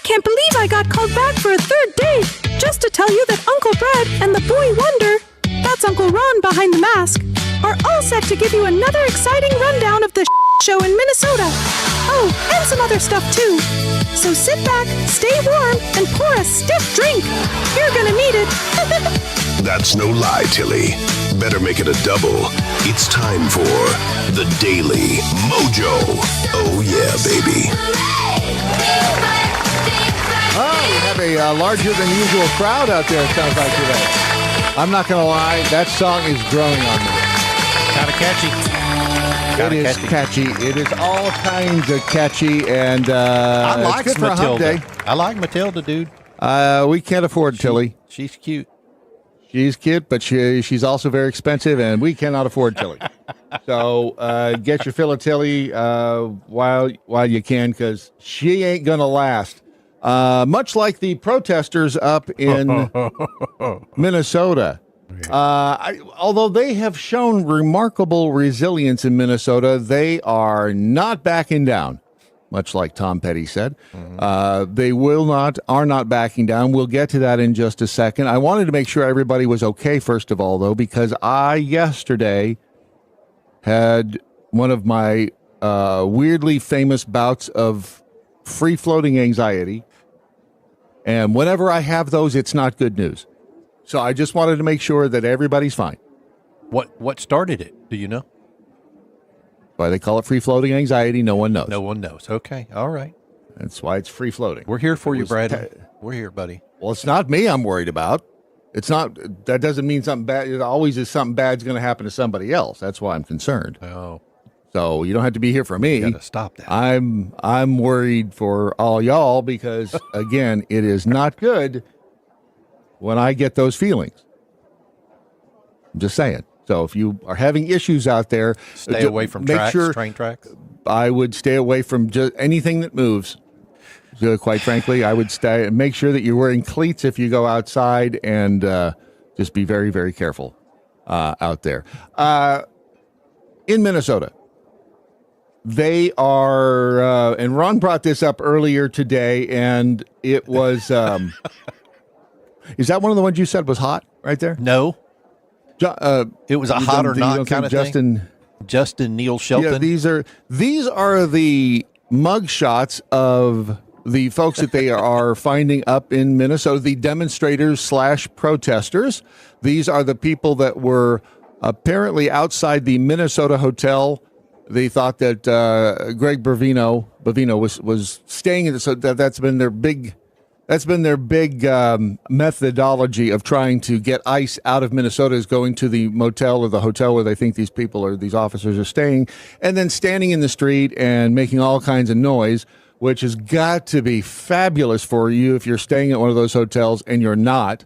can't believe I got called back for a third date just to tell you that Uncle Brad and the boy wonder, that's Uncle Ron behind the mask, are all set to give you another exciting rundown of the show in Minnesota. Oh, and some other stuff too. So sit back, stay warm, and pour a stiff drink. You're gonna need it. That's no lie, Tilly. Better make it a double. It's time for the Daily MoJo. Oh yeah, baby. Oh, we have a larger than usual crowd out there, it sounds like today. I'm not going to lie, that song is growing on me. Kind of catchy. It is catchy. It is all kinds of catchy, and I like it's good for a hump day. I like Matilda, dude. We can't afford Tilly. She's cute. She's cute, but she's also very expensive, and we cannot afford Tilly. So get your fill of Tilly while you can, because she ain't going to last. Much like the protesters up in Minnesota. Although they have shown remarkable resilience in Minnesota, they are not backing down, much like Tom Petty said. They are not backing down. We'll get to that in just a second. I wanted to make sure everybody was okay, first of all, though, because I yesterday had one of my weirdly famous bouts of free-floating anxiety. And whenever I have those, it's not good news. So I just wanted to make sure that everybody's fine. What started it? Do you know? Why they call it free-floating anxiety, no one knows. No one knows. Okay. All right. That's why it's free-floating. We're here for you, Brad. We're here, buddy. Well, it's not me I'm worried about. It's not. That doesn't mean something bad. It always is something bad's going to happen to somebody else. That's why I'm concerned. Oh. So you don't have to be here for me. You got to stop that. I'm worried for all y'all because, again, it is not good when I get those feelings. I'm just saying. So if you are having issues out there, stay away from train tracks. I would stay away from just anything that moves. Quite frankly, I would make sure that you're wearing cleats if you go outside, and just be very, very careful out there. In Minnesota, they are, and Ron brought this up earlier today, and it was, is that one of the ones you said was hot right there? No. It was a hot or not kind of thing. Justin Neil Shelton. Yeah, these are the mug shots of the folks that they are finding up in Minnesota, the demonstrators / protesters. These are the people that were apparently outside the Minnesota hotel. They thought that Greg Bovino was staying in. So that's been their big methodology of trying to get ICE out of Minnesota, is going to the motel or the hotel where they think these officers are staying, and then standing in the street and making all kinds of noise, which has got to be fabulous for you if you're staying at one of those hotels and you're not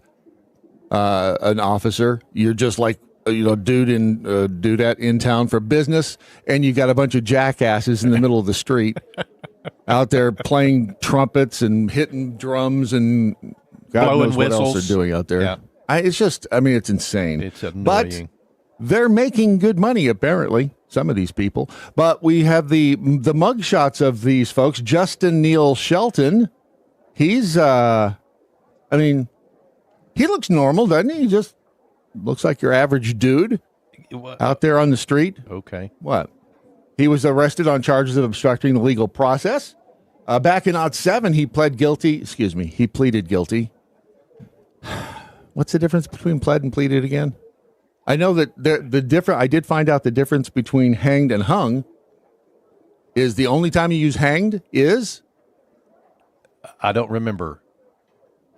an officer. You're just like, dudette in town for business, and you got a bunch of jackasses in the middle of the street out there playing trumpets and hitting drums and God blowing knows whistles. What else they're doing out there. Yeah. It's insane. It's annoying. But they're making good money, apparently, some of these people. But we have the mug shots of these folks. Justin Neil Shelton, he's, he looks normal, doesn't he? He just looks like your average dude out there on the street. Okay. What? He was arrested on charges of obstructing the legal process. Back in 2007, he pleaded guilty. What's the difference between pled and pleaded again? I know that I did find out the difference between hanged and hung is the only time you use hanged is? I don't remember.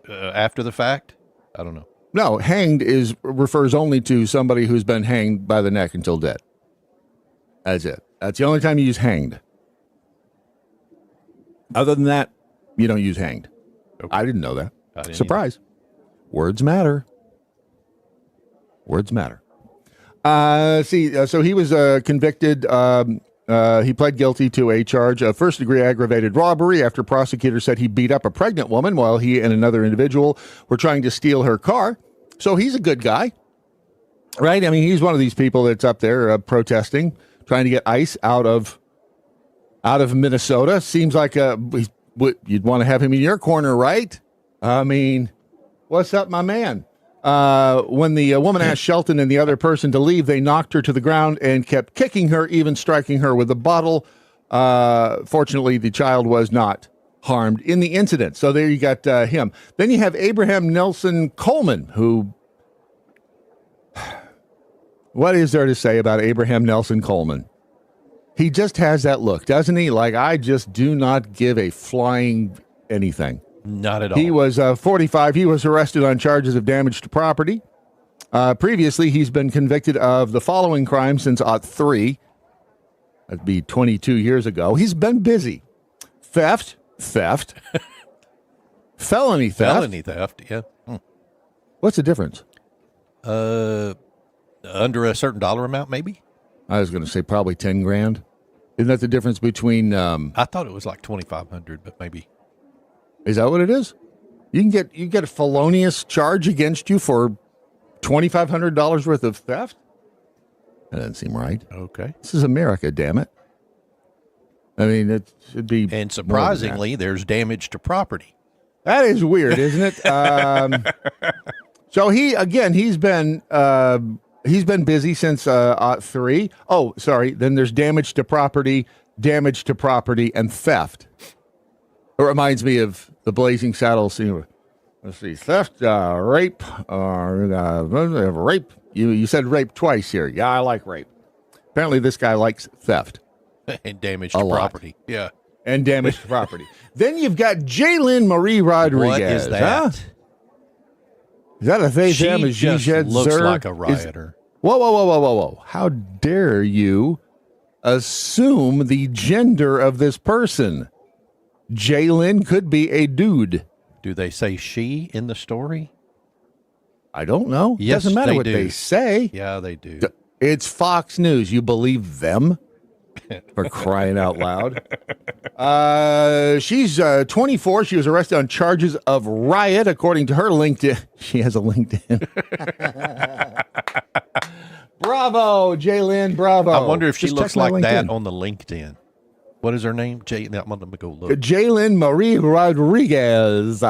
After the fact? I don't know. No, hanged refers only to somebody who's been hanged by the neck until dead. That's it. That's the only time you use hanged. Other than that, you don't use hanged. Okay. I didn't know that. Surprise. Words matter. Words matter. So he was convicted. He pled guilty to a charge of first-degree aggravated robbery after prosecutors said he beat up a pregnant woman while he and another individual were trying to steal her car. So he's a good guy, right? I mean, he's one of these people that's up there protesting, trying to get ICE out of Minnesota. Seems like you'd want to have him in your corner, right? I mean, what's up, my man? When the woman asked Shelton and the other person to leave, they knocked her to the ground and kept kicking her, even striking her with a bottle. Fortunately, the child was not harmed in the incident. So there you got him. Then you have Abraham Nelson Coleman, who... What is there to say about Abraham Nelson Coleman? He just has that look, doesn't he? Like, I just do not give a flying anything. Not at all. He was 45. He was arrested on charges of damage to property. Previously, he's been convicted of the following crimes since '03. That'd be 22 years ago. He's been busy. Theft, felony theft. Yeah. What's the difference? Under a certain dollar amount, maybe. I was going to say probably 10 grand. Isn't that the difference between? I thought it was like 2,500, but maybe. Is that what it is? You get a felonious charge against you for $2,500 worth of theft? That doesn't seem right. Okay. This is America, damn it. I mean, it should be. And surprisingly, there's damage to property. That is weird, isn't it? So he's been busy since '03. Oh, sorry. Then there's damage to property, and theft. It reminds me of the Blazing Saddles scene. Let's see, theft, rape, rape. You said rape twice here. Yeah, I like rape. Apparently, this guy likes theft. And damage to property. Yeah. And damage to property. Then you've got Jalen Marie Rodriguez. What is that? Huh? Is that a thing? She just looks like a rioter. Whoa. How dare you assume the gender of this person? Jalen could be a dude. Do they say she in the story? I don't know. Yes, doesn't matter they what do. they say. Yeah, they do. It's Fox News. You believe them? For crying out loud. She's 24. She was arrested on charges of riot, according to her LinkedIn. She has a LinkedIn. Bravo, Jalen. Bravo. I wonder if she Just looks check my like that LinkedIn. on the LinkedIn. What is her name? I'm going to go look. Jalen Marie Rodriguez.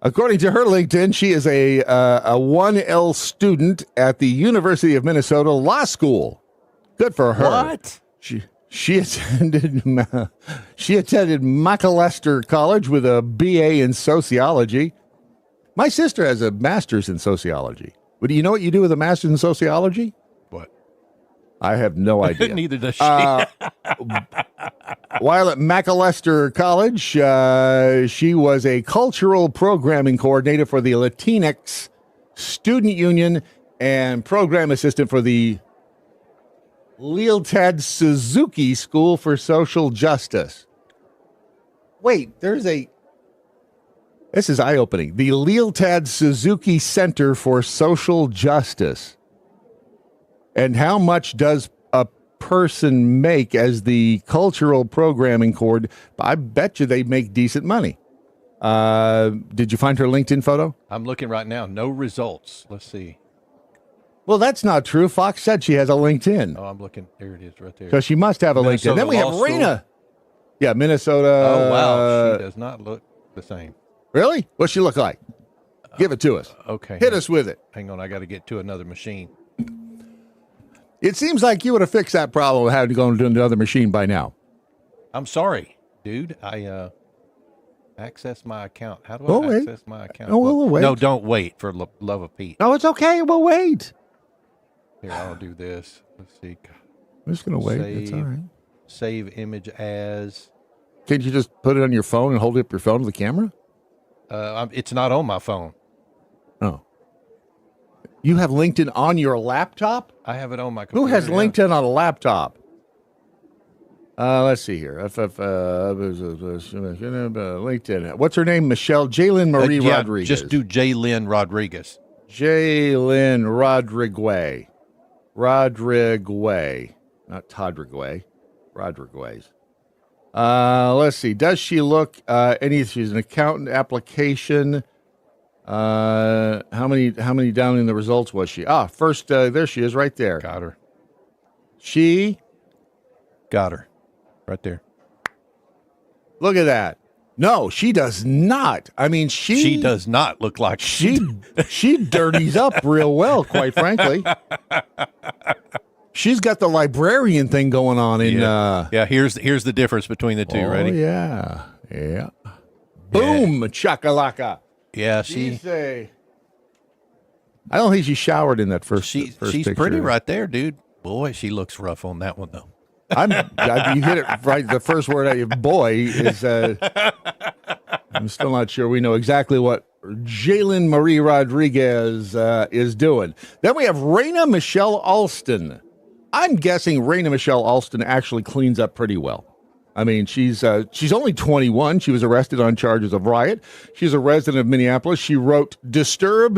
According to her LinkedIn, she is a 1L student at the University of Minnesota Law School. Good for her. What? She attended Macalester College with a BA in sociology. My sister has a master's in sociology. But do you know what you do with a master's in sociology? What? I have no idea. Neither does she. While at Macalester College, she was a cultural programming coordinator for the Latinx Student Union and program assistant for the Lealtad Suzuki School for Social Justice. Wait, this is eye-opening. The Lealtad Suzuki Center for Social Justice. And how much does a person make as the cultural programming coordinator? I bet you they make decent money. Did you find her LinkedIn photo? I'm looking right now. No results. Let's see. Well, that's not true. Fox said she has a LinkedIn. Oh, I'm looking. There it is right there. So she must have a Minnesota LinkedIn. Then we have Law School. Rena. Yeah, Minnesota. Oh, wow. She does not look the same. Really? What's she look like? Give it to us. Okay. Hit us with it. Hang on. I got to get to another machine. It seems like you would have fixed that problem with having to go into another machine by now. I'm sorry, dude. I access my account. How do I access my account? Oh, we'll wait. No, don't wait for love of Pete. No, it's okay. We'll wait. Here, I'll do this. Let's see. I'm just going to wait. It's all right. Save image as. Can't you just put it on your phone and hold up your phone to the camera? It's not on my phone. Oh. You have LinkedIn on your laptop? I have it on my computer. Who has LinkedIn on a laptop? Let's see here. LinkedIn. What's her name? Michelle? Jalen Marie Rodriguez. Just do Jalen Rodriguez. Jalen Rodriguez. Not Todriguez. Rodriguez. Let's see. Does she look she's an accountant application. How many down in the results was she? First, there she is right there. Got her. She got her right there. Look at that. No, she does not. I mean, she does not look like she dirties up real well, quite frankly. She's got the librarian thing going on in here's the difference between the two. Ready? Yeah. Boom, chakalaka. Yeah, I don't think she showered in that first she's picture. pretty right there, dude. Boy, she looks rough on that one though. You hit it right. The first word out of your boy is. I'm still not sure we know exactly what Jalen Marie Rodriguez is doing. Then we have Raina Michelle Alston. I'm guessing Raina Michelle Alston actually cleans up pretty well. I mean, she's only 21. She was arrested on charges of riot. She's a resident of Minneapolis. She wrote "Disturb,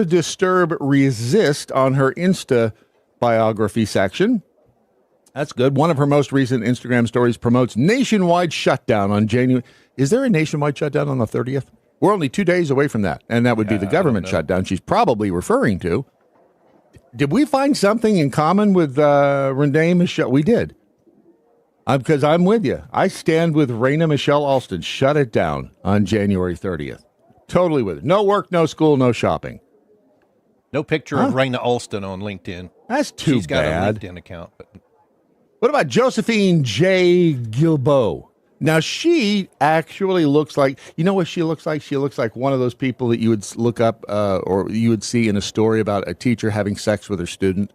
Resist" on her Insta biography section. That's good. One of her most recent Instagram stories promotes nationwide shutdown on January. Is there a nationwide shutdown on the 30th? We're only 2 days away from that, and that would be the government shutdown she's probably referring to. Did we find something in common with Renee Michelle? We did. Because I'm with you. I stand with Raina Michelle Alston. Shut it down on January 30th. Totally with it. No work, no school, no shopping. No picture of Raina Alston on LinkedIn. That's too bad. She's got a LinkedIn account. But... What about Josephine J. Gilbo? Now, she actually looks like, you know what she looks like? She looks like one of those people that you would look up or you would see in a story about a teacher having sex with her student.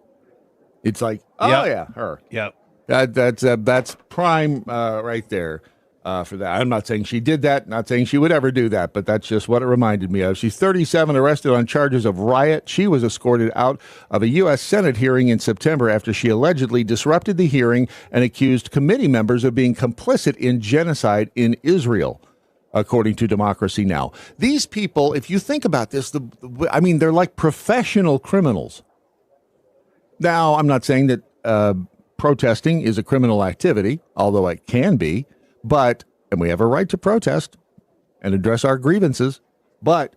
It's like, her. Yep. That's prime right there for that. I'm not saying she did that, not saying she would ever do that, but that's just what it reminded me of. She's 37, arrested on charges of riot. She was escorted out of a U.S. Senate hearing in September after she allegedly disrupted the hearing and accused committee members of being complicit in genocide in Israel, according to Democracy Now! These people, if you think about this, they're like professional criminals. Now, I'm not saying that protesting is a criminal activity, although it can be, and we have a right to protest and address our grievances, but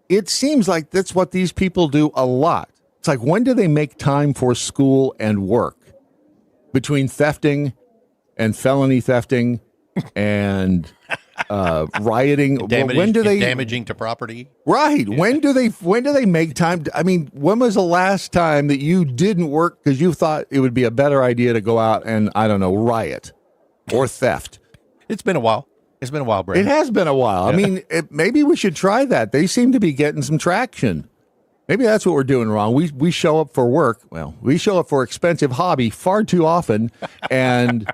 it seems like that's what these people do a lot. It's like, when do they make time for school and work? Between thefting and felony thefting and rioting, damaging to property. Right. Yeah. When do they make time? When was the last time that you didn't work because you thought it would be a better idea to go out and, I don't know, riot or theft? It's been a while. It's been a while, Brad. It has been a while. Yeah. Maybe we should try that. They seem to be getting some traction. Maybe that's what we're doing wrong. We show up for work. Well, we show up for expensive hobby far too often, and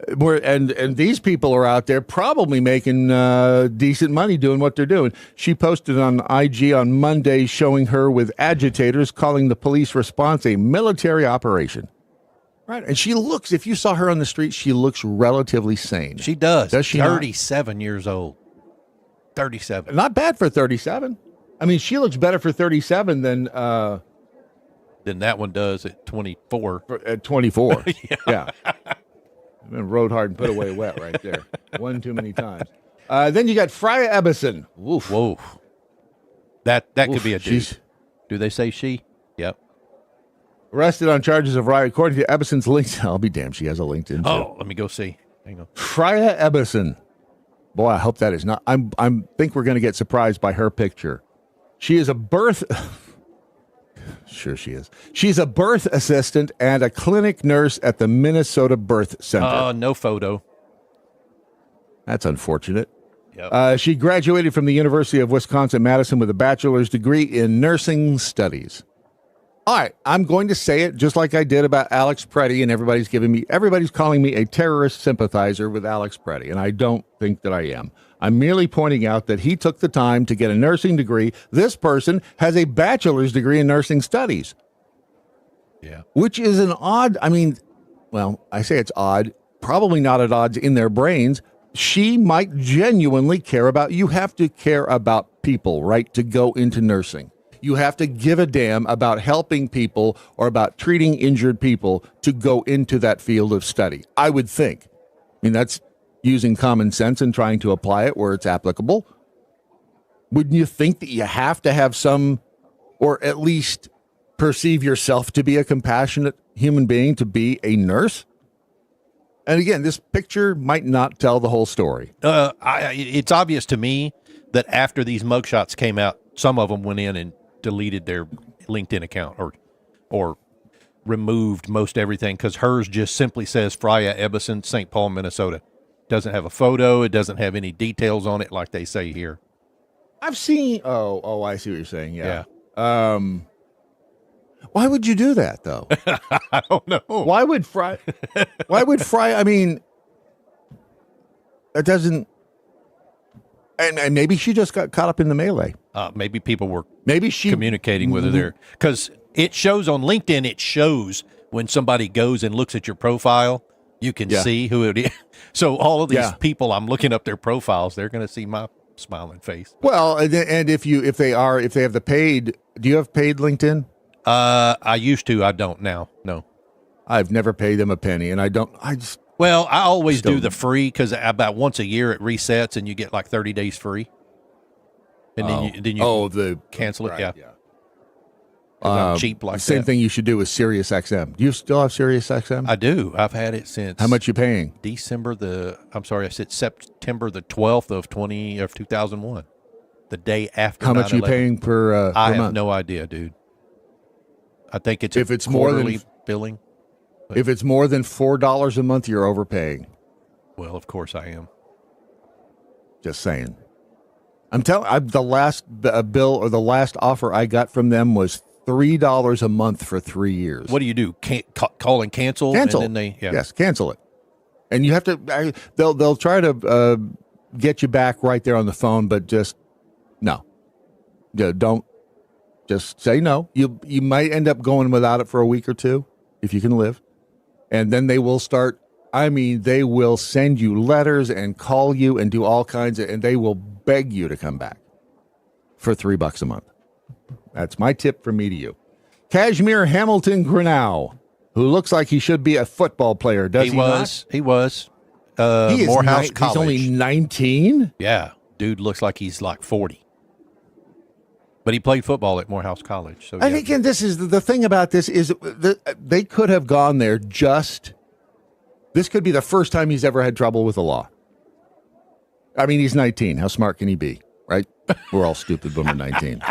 and these people are out there probably making decent money doing what they're doing. She posted on IG on Monday showing her with agitators, calling the police response a military operation. Right. And she looks, if you saw her on the street, she looks relatively sane. She does. Does she 37 not? Years old. 37. Not bad for 37. She looks better for 37 than that one does at 24. At 24. Yeah. Rode hard and put away wet right there. One too many times. Then you got Freya Ebbison. Oof. Whoa. That could be a dude. Do they say she? Yep. Arrested on charges of riot. According to Ebbison's LinkedIn. I'll be damned. She has a LinkedIn. Oh, let me go see. Hang on. Freya Ebbison. Boy, I hope that is not. I think we're going to get surprised by her picture. She is a birth. Sure she is. She's a birth assistant and a clinic nurse at the Minnesota Birth Center. No photo. That's unfortunate. Yep. She graduated from the University of Wisconsin-Madison with a bachelor's degree in nursing studies. All right, I'm going to say it just like I did about Alex Preddy, and everybody's calling me a terrorist sympathizer with Alex Preddy, and I don't think that I am. I'm merely pointing out that he took the time to get a nursing degree. This person has a bachelor's degree in nursing studies. Yeah. Which is an odd, I say it's odd, probably not at odds in their brains. She might genuinely care about, you have to care about people, right, to go into nursing. You have to give a damn about helping people or about treating injured people to go into that field of study, I would think. That's using common sense and trying to apply it where it's applicable. Wouldn't you think that you have to have some, or at least perceive yourself to be a compassionate human being to be a nurse? And again, this picture might not tell the whole story. It's obvious to me that after these mugshots came out, some of them went in and deleted their LinkedIn account or removed most everything, because hers just simply says Freya Ebbison, St. Paul, Minnesota. Doesn't have a photo. It doesn't have any details on it like they say here. I've seen. Oh, I see what you're saying. Yeah. Why would you do that though? I don't know. Why would Fry? I mean, it doesn't. And maybe she just got caught up in the melee. Maybe people were she communicating with her there, because it shows on LinkedIn. It shows when somebody goes and looks at your profile, you can see who it is. So all of these people, I'm looking up their profiles. They're going to see my smiling face. Well, and if they have the paid, do you have paid LinkedIn? I used to. I don't now. No, I've never paid them a penny, and I don't. Well, I always do the free, because about once a year it resets and you get like 30 days free. And then you cancel it. Right, yeah. I'm cheap like same that. thing you should do with Sirius XM. Do you still have Sirius XM? I do. I've had it since. How much you paying? September the 12th of 2001. The day after. How much are you paying per I per have month? no idea, dude. I think it's if it's more than billing. If it's more than $4 a month, you're overpaying. Well, of course I am. Just saying. I'm telling. The last bill or the last offer I got from them was $3 a month for 3 years. What do you do? Call and cancel? Cancel. And then Yes, cancel it. And you have to. They'll try to get you back right there on the phone, but just no. Don't. Just say no. You might end up going without it for a week or two if you can live, and then they will start. I mean, they will send you letters and call you and do all kinds of, and they will beg you to come back for $3 a month. That's my tip from me to you. Kashmir Hamilton Grinnell, who looks like he should be a football player, does he not? He was. He is Morehouse College. He's only 19? Yeah. Dude looks like he's like 40. But he played football at Morehouse College. So I think, and this is the thing about this is they could have gone there just. This could be the first time he's ever had trouble with the law. I mean, he's 19. How smart can he be? Right? We're all stupid when we're 19.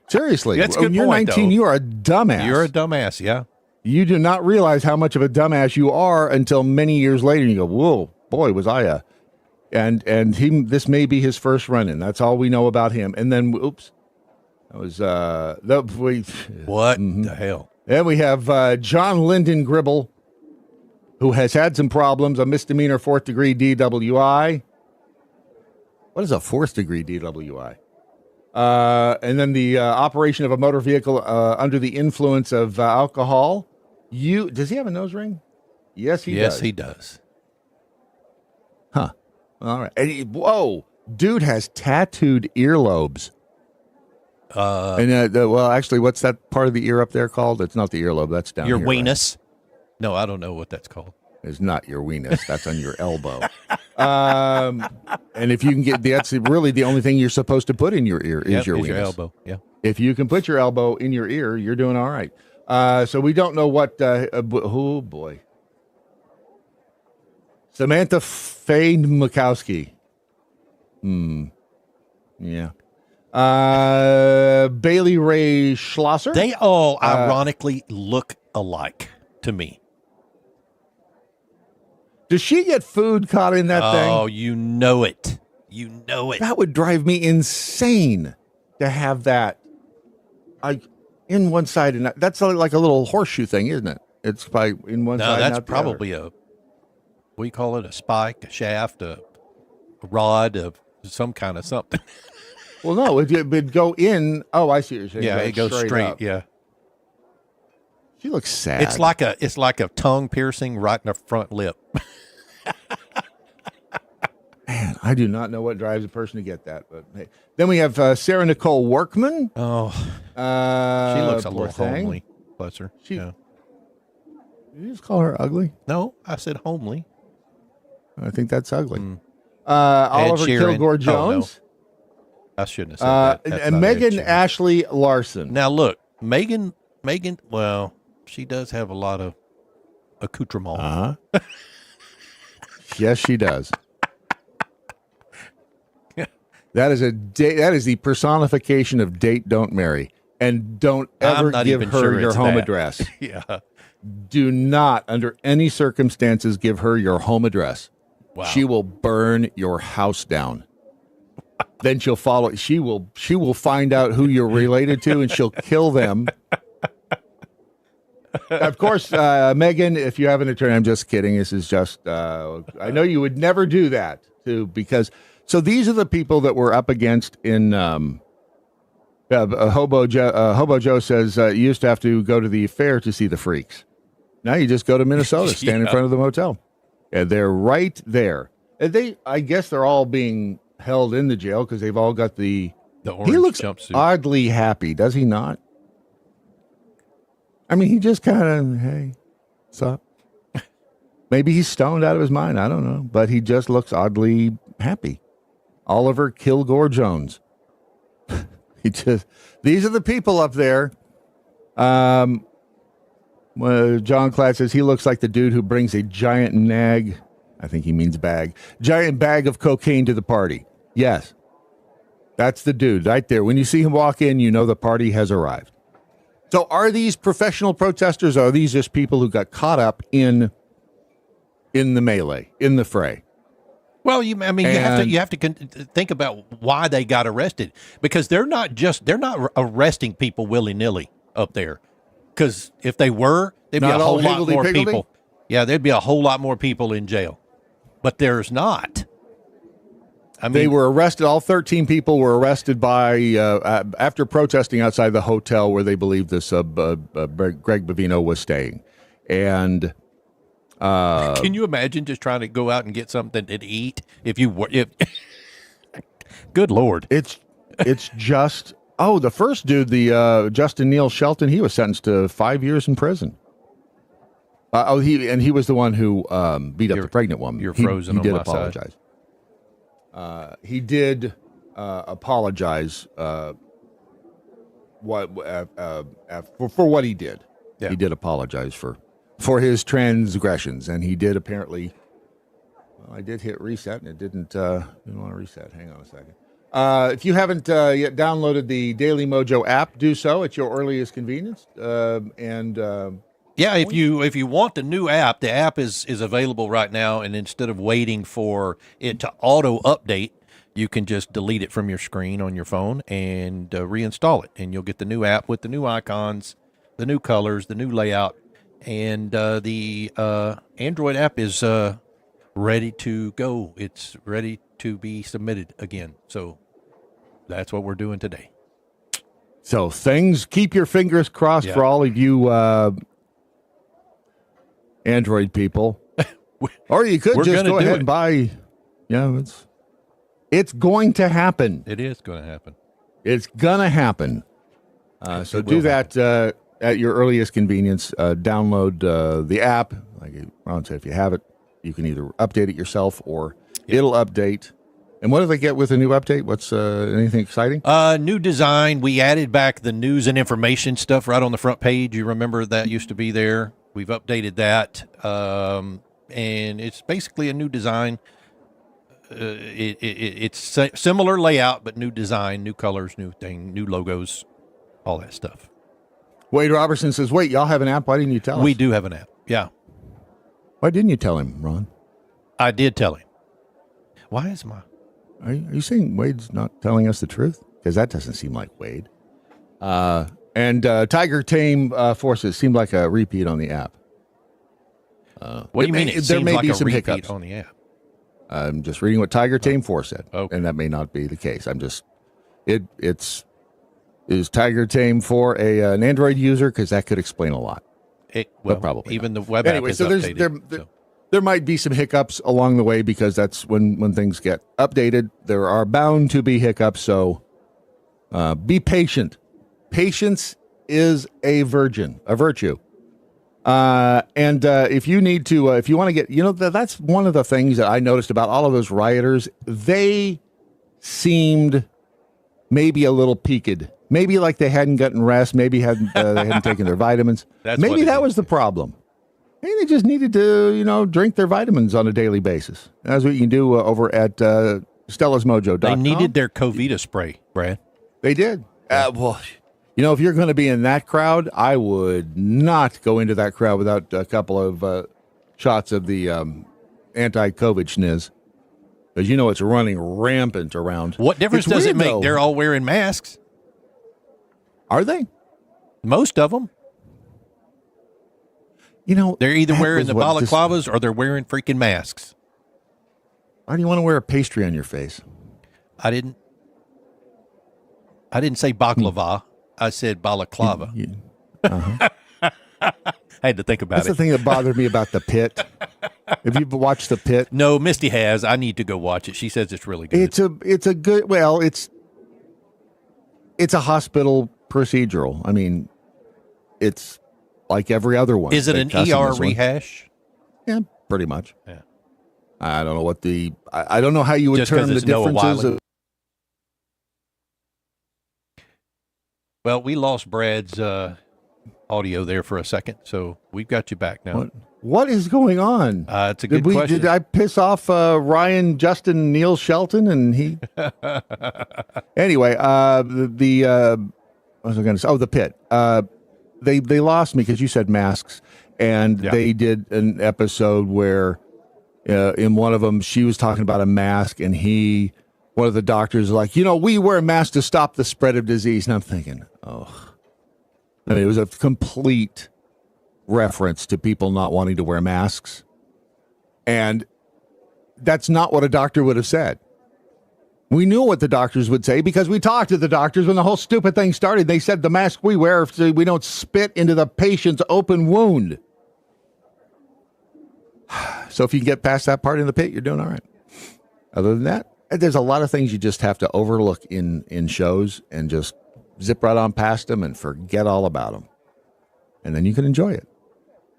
Seriously. That's a good when you're point, 19, though. you are a dumbass. You're a dumbass, yeah. You do not realize how much of a dumbass you are until many years later. And you go, whoa, boy, was I a. And this may be his first run-in. That's all we know about him. And then, oops. That was, what the hell? Then we have John Lyndon Gribble, who has had some problems, a misdemeanor 4th degree DWI. What is a 4th degree DWI? And then the operation of a motor vehicle under the influence of alcohol. Does he have a nose ring? Yes, he does. Yes, he does. Huh. All right. And whoa, dude has tattooed earlobes. Well, actually, what's that part of the ear up there called? It's not the earlobe. That's down your here. weenus? Right? No, I don't know what that's called. It's not your weenus. That's on your elbow. And if you can that's really the only thing you're supposed to put in your ear is your weenus. Your elbow. Yeah. If you can put your elbow in your ear, you're doing all right. So we don't know what. Oh boy. Samantha Faye Mikowski. Yeah. Bailey Ray Schlosser. They all ironically look alike to me. Does she get food caught in that thing? Oh, you know it. You know it. That would drive me insane to have that. In one side, and that's like a little horseshoe thing, isn't it? It's by in one side. No, that's not probably what do you call it? A spike, a shaft, a rod of some kind of something. Well, no, it would go in. Oh, I see what you're saying. Yeah, it goes straight. Up. Yeah. She looks sad. It's like a tongue piercing right in the front lip. Man, I do not know what drives a person to get that. But hey. Then we have Sarah Nicole Workman. Oh, she looks a little homely. Bless her. Did you just call her ugly? No, I said homely. I think that's ugly. Oliver Kilgore Jones. Oh, no. I shouldn't have said that. And Megan Ashley Larson. Now look, Megan. Well, she does have a lot of accoutrement. Yes, she does. That is the personification of date, don't marry. And don't ever give her your home address. Yeah. Do not, under any circumstances, give her your home address. Wow. She will burn your house down. Then she'll follow. She will find out who you're related to, and she'll kill them. Of course, Megan, if you have an attorney, I'm just kidding. This is just, I know you would never do that, too, because, so these are the people that we're up against in, Hobo Joe says, you used to have to go to the fair to see the freaks. Now you just go to Minnesota, stand in front of the motel. And they're right there. And I guess they're all being held in the jail because they've all got the orange he looks jumpsuit. Oddly happy, does he not? I mean, he just kind of, hey, what's up? Maybe he's stoned out of his mind. I don't know. But he just looks oddly happy. Oliver Kilgore Jones. These are the people up there. John Cladd says he looks like the dude who brings a giant nag. I think he means bag. Giant bag of cocaine to the party. Yes. That's the dude right there. When you see him walk in, you know the party has arrived. So are these professional protesters, or are these just people who got caught up in the melee, in the fray? Well, you have to think about why they got arrested, because they're not arresting people willy-nilly up there. Because if they were, there'd be a whole lot more people. Yeah, there'd be a whole lot more people in jail. But there's not. I mean, they were arrested. All 13 people were arrested by after protesting outside the hotel where they believed this Greg Bavino was staying. And can you imagine just trying to go out and get something to eat? If good Lord, it's just the first dude, the Justin Neal Shelton, he was sentenced to 5 years in prison. He was the one who beat up the pregnant woman. You're frozen. He did on my apologize. Side. He did apologize for what he did. Yeah. He did apologize for his transgressions, and he did apparently. Well, I did hit reset, and it didn't want to reset. Hang on a second. If you haven't yet downloaded the Daily MoJo app, do so at your earliest convenience. Yeah, if you want the new app, the app is available right now, and instead of waiting for it to auto update, you can just delete it from your screen on your phone and reinstall it, and you'll get the new app with the new icons, the new colors, the new layout, and the Android app is ready to go. It's ready to be submitted again. So that's what we're doing today. So keep your fingers crossed for all of you Android people. Or you could just go ahead and buy. Yeah, it's going to happen. It is going to happen. It's going to happen. So do that at your earliest convenience. Download the app. Like Ron said, if you have it, you can either update it yourself or it'll update. And what do they get with a new update? What's anything exciting? New design. We added back the news and information stuff right on the front page. You remember that used to be there. We've updated that, and it's basically a new design. It's similar layout, but new design, new colors, new thing, new logos, all that stuff. Wade Robertson says, wait, y'all have an app? Why didn't you tell us? We do have an app, yeah. Why didn't you tell him, Ron? I did tell him. Why is my... Are you saying Wade's not telling us the truth? Because that doesn't seem like Wade. And Tiger Tame Forces seemed like a repeat on the app. What do you mean? There may be some hiccups on the app. I'm just reading what Tiger Tame Force said, okay. And that may not be the case. Is Tiger Tame for an Android user? Because that could explain a lot. Well, probably even not. the web app is updated. There might be some hiccups along the way because that's when things get updated. There are bound to be hiccups, so be patient. Patience is a virtue. And if you need to, if you want to get, that's one of the things that I noticed about all of those rioters. They seemed maybe a little peaked, maybe like they hadn't gotten rest, maybe they hadn't taken their vitamins. Maybe that was the problem. Hey, they just needed to, drink their vitamins on a daily basis. That's what you can do over at StellasMojo.com. They needed their Covita spray, Brad. They did. Well, if you're going to be in that crowd, I would not go into that crowd without a couple of shots of the anti-COVID schniz. Because it's running rampant around. What difference does it make? Though. They're all wearing masks. Are they? Most of them. They're either wearing the balaclavas or they're wearing freaking masks. Why do you want to wear a pastry on your face? I didn't say baklava. I said balaclava. Uh-huh. I had to think about That's the thing that bothered me about The Pit. Have you watched The Pit? No, Misty has. I need to go watch it. She says it's really good. It's a good. Well, it's a hospital procedural. I mean, it's like every other one. Is it an ER rehash? Yeah, pretty much. Yeah. I don't know what I don't know how you would Just term the differences. Well, we lost Brad's audio there for a second, so we've got you back now. What is going on? It's a good question. Did I piss off Ryan, Justin, Neil Shelton, and he? Anyway, what was I going to say? Oh, The Pit. They lost me because you said masks, and they did an episode where in one of them she was talking about a mask, and one of the doctors was like, we wear masks to stop the spread of disease, and I'm thinking, it was a complete reference to people not wanting to wear masks, and that's not what a doctor would have said. We knew what the doctors would say because we talked to the doctors when the whole stupid thing started. They said the mask we wear so we don't spit into the patient's open wound. So if you get past that part in The Pit, you're doing all right. Other than that, there's a lot of things you just have to overlook in shows and just zip right on past them and forget all about them. And then you can enjoy it.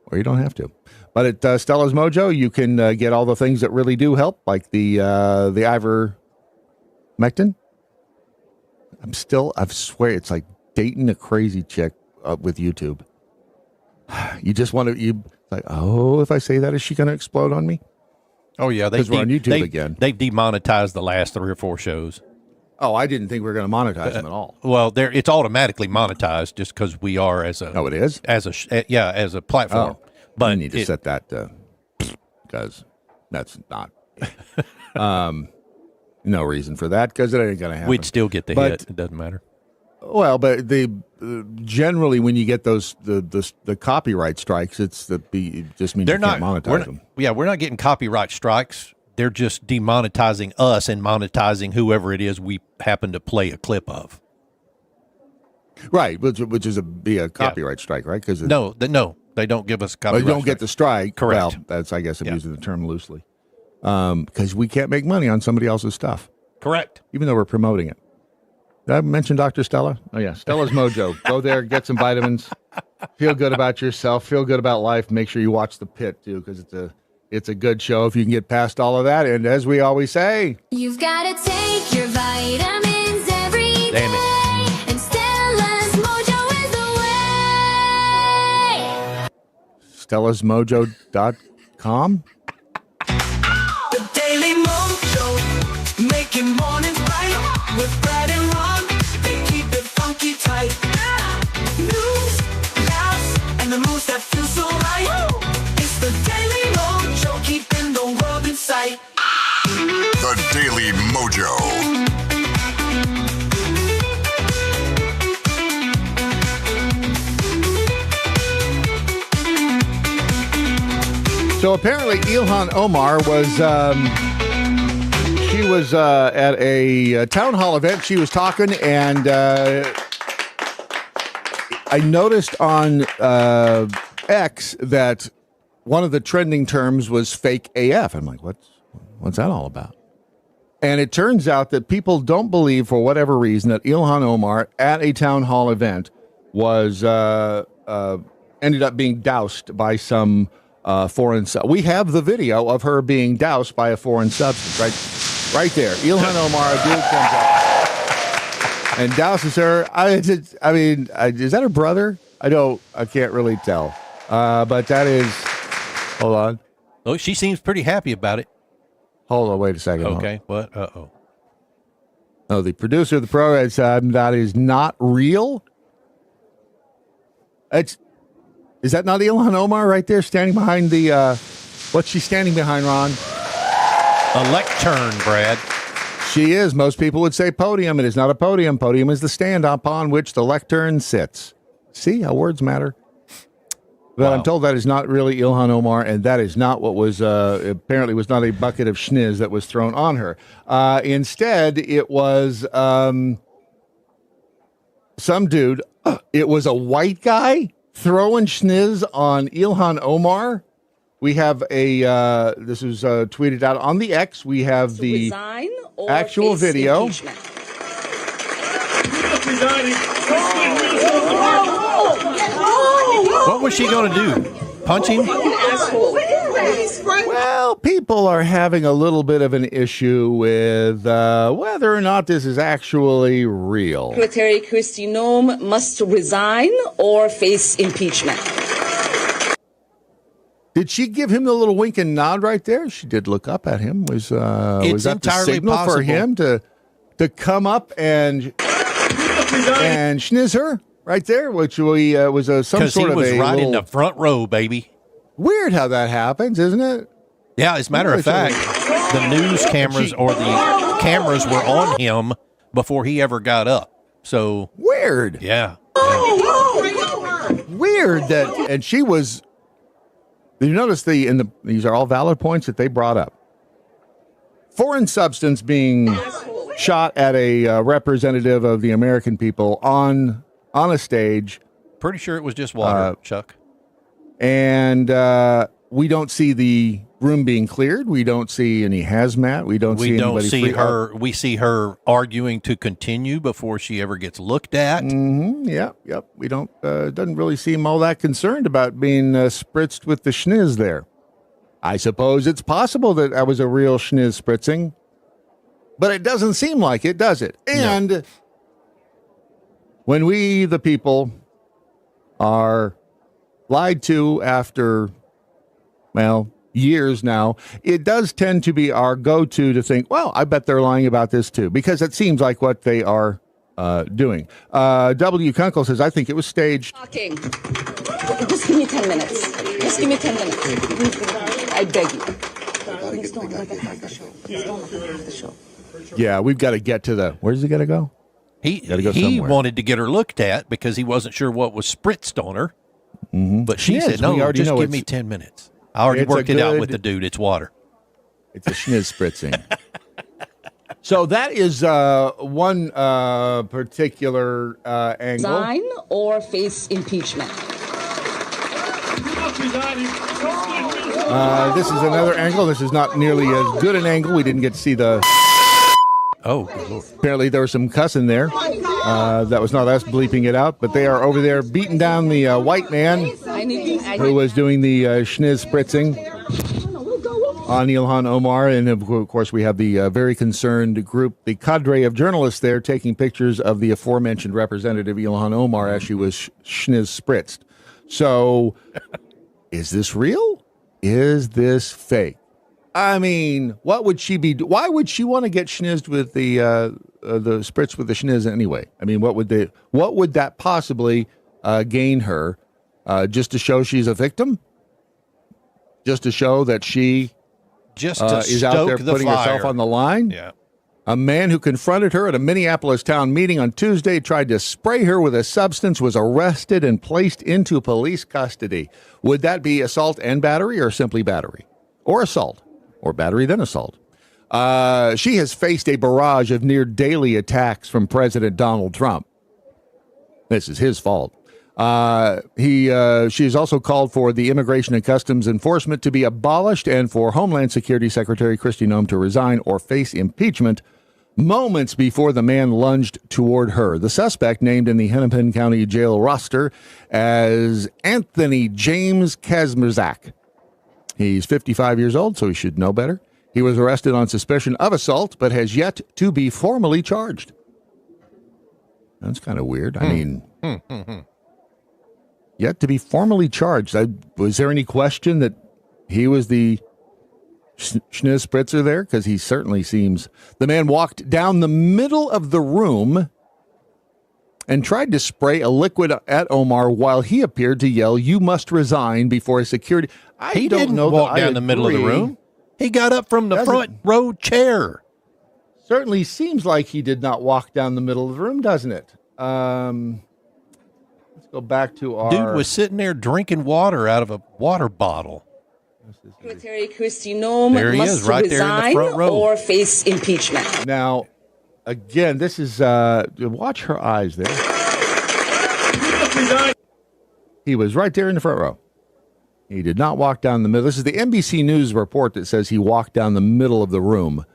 Or you don't have to. But at Stella's Mojo, you can get all the things that really do help, like the ivermectin. I swear, it's like dating a crazy chick with YouTube. You just want to, if I say that, is she going to explode on me? Oh, yeah. Because we're on YouTube again. They've demonetized the last 3 or 4 shows. Oh, I didn't think we were going to monetize them at all. Well, it's automatically monetized just because we are as a. Oh, it is? As a platform. But I need to set that because that's not. No reason for that because it ain't going to happen. We'd still get the hit. It doesn't matter. Well, but generally when you get the copyright strikes, it just means you can't monetize them. Yeah, we're not getting copyright strikes. They're just demonetizing us and monetizing whoever it is we happen to play a clip of. Right, which is a copyright strike, right? Because no, they don't give us copyright. You don't get the strike. Correct. Well, that's I guess I'm using the term loosely. Because we can't make money on somebody else's stuff. Correct. Even though we're promoting it. Did I mention Dr. Stella? Oh, yeah. Stella's Mojo. Go there, get some vitamins. Feel good about yourself. Feel good about life. Make sure you watch The Pit, too, because it's a good show if you can get past all of that. And as we always say, you've got to take your vitamins every day. Damn it. And Stella's Mojo is the way. StellasMojo.com. The Daily MoJo, making mornings bright with Brad and Ron. They keep it funky tight. News, laughs, and the moves that feel so right. It's the Daily MoJo, keeping the world in sight. The Daily Mojo. So apparently Ilhan Omar was at a town hall event. She was talking, and I noticed on X that one of the trending terms was fake AF. I'm like, what's that all about? And it turns out that people don't believe, for whatever reason, that Ilhan Omar at a town hall event was ended up being doused by some foreign substance. We have the video of her being doused by a foreign substance, right there. Ilhan Omar, a dude comes up and douses her. I mean, is that her brother? I can't really tell. But that is Hold on. Oh, she seems pretty happy about it. Hold on. Wait a second. Okay. What? Uh-oh. Oh, the producer of the program said that is not real. Is that not Ilhan Omar right there standing behind the, what's she standing behind, Ron? A lectern, Brad. She is. Most people would say podium. It is not a podium. Podium is the stand upon which the lectern sits. See how words matter? But I'm told that is not really Ilhan Omar, and that is not what was, apparently was not a bucket of schniz that was thrown on her. Instead, it was some dude. It was a white guy throwing schniz on Ilhan Omar. We have this was tweeted out on the X. We have the actual video. What was she going to do? Punch him? Well, people are having a little bit of an issue with whether or not this is actually real. Secretary Kristi Noem must resign or face impeachment. Did she give him the little wink and nod right there? She did look up at him. Was that the signal possible for him to come up and schniz her right there? Which was some sort of he was right in the front row, baby. Weird how that happens, isn't it? Yeah, as a matter of fact, the news cameras or the cameras were on him before he ever got up. So weird. Yeah. Weird that, and she was. You notice these are all valid points that they brought up. Foreign substance being shot at a representative of the American people on a stage. Pretty sure it was just water, Chuck. And we don't see the room being cleared. We don't see any hazmat. We don't see anybody her. We see her arguing to continue before she ever gets looked at. Mm-hmm. Yep. We don't. Doesn't really seem all that concerned about being spritzed with the schniz there. I suppose it's possible that was a real schniz spritzing, but it doesn't seem like it, does it? And when we, the people, are lied to after, years now, it does tend to be our go-to to think, well, I bet they're lying about this too, because it seems like what they are doing. W. Kunkel says, I think it was staged. Talking. Just give me 10 minutes. Just give me 10 minutes. I beg you. Please don't let it have the show. Please don't let it have the show. Yeah, we've got to get to the, where's he got to go? He wanted to get her looked at because he wasn't sure what was spritzed on her. Mm-hmm. But she said, no, just give me 10 minutes. I already worked it out with the dude. It's water. It's a schniz spritzing. So that is one particular angle. Resign or face impeachment. This is another angle. This is not nearly as good an angle. We didn't get to see the... Oh, good Lord. Apparently there was some cussing there. That was not us bleeping it out, but they are over there beating down the white man who was doing the schniz spritzing on Ilhan Omar. And of course, we have the very concerned group, the cadre of journalists there taking pictures of the aforementioned representative Ilhan Omar as she was schniz spritzed. So is this real? Is this fake? I mean, what would she be? Why would she want to get schnizzed with the spritz with the schniz anyway? I mean, what would that possibly gain her? Just to show she's a victim? Just to show that she is out there putting herself on the line? Yeah. A man who confronted her at a Minneapolis town meeting on Tuesday, tried to spray her with a substance, was arrested and placed into police custody. Would that be assault and battery, or simply battery? Or assault? Or battery, then assault. She has faced a barrage of near daily attacks from President Donald Trump. This is his fault. She has also called for the Immigration and Customs Enforcement to be abolished and for Homeland Security Secretary Kristi Noem to resign or face impeachment moments before the man lunged toward her. The suspect, named in the Hennepin County Jail roster as Anthony James Kazmierzak. He's 55 years old, so he should know better. He was arrested on suspicion of assault, but has yet to be formally charged. That's kind of weird. I mean, yet to be formally charged. Was there any question that he was the schniz spritzer there? Because he certainly seems... The man walked down the middle of the room and tried to spray a liquid at Omar while he appeared to yell, "You must resign," before a security... He didn't walk down the middle of the room. He got up from the front row chair. Certainly seems like he did not walk down the middle of the room, doesn't it? Let's go back to our... Dude was sitting there drinking water out of a water bottle. Secretary Kristi Noem There he must is, right there in the resign front row. or face impeachment. Now, again, this is... watch her eyes there. He was right there in the front row. He did not walk down the middle. This is the NBC News report that says he walked down the middle of the room.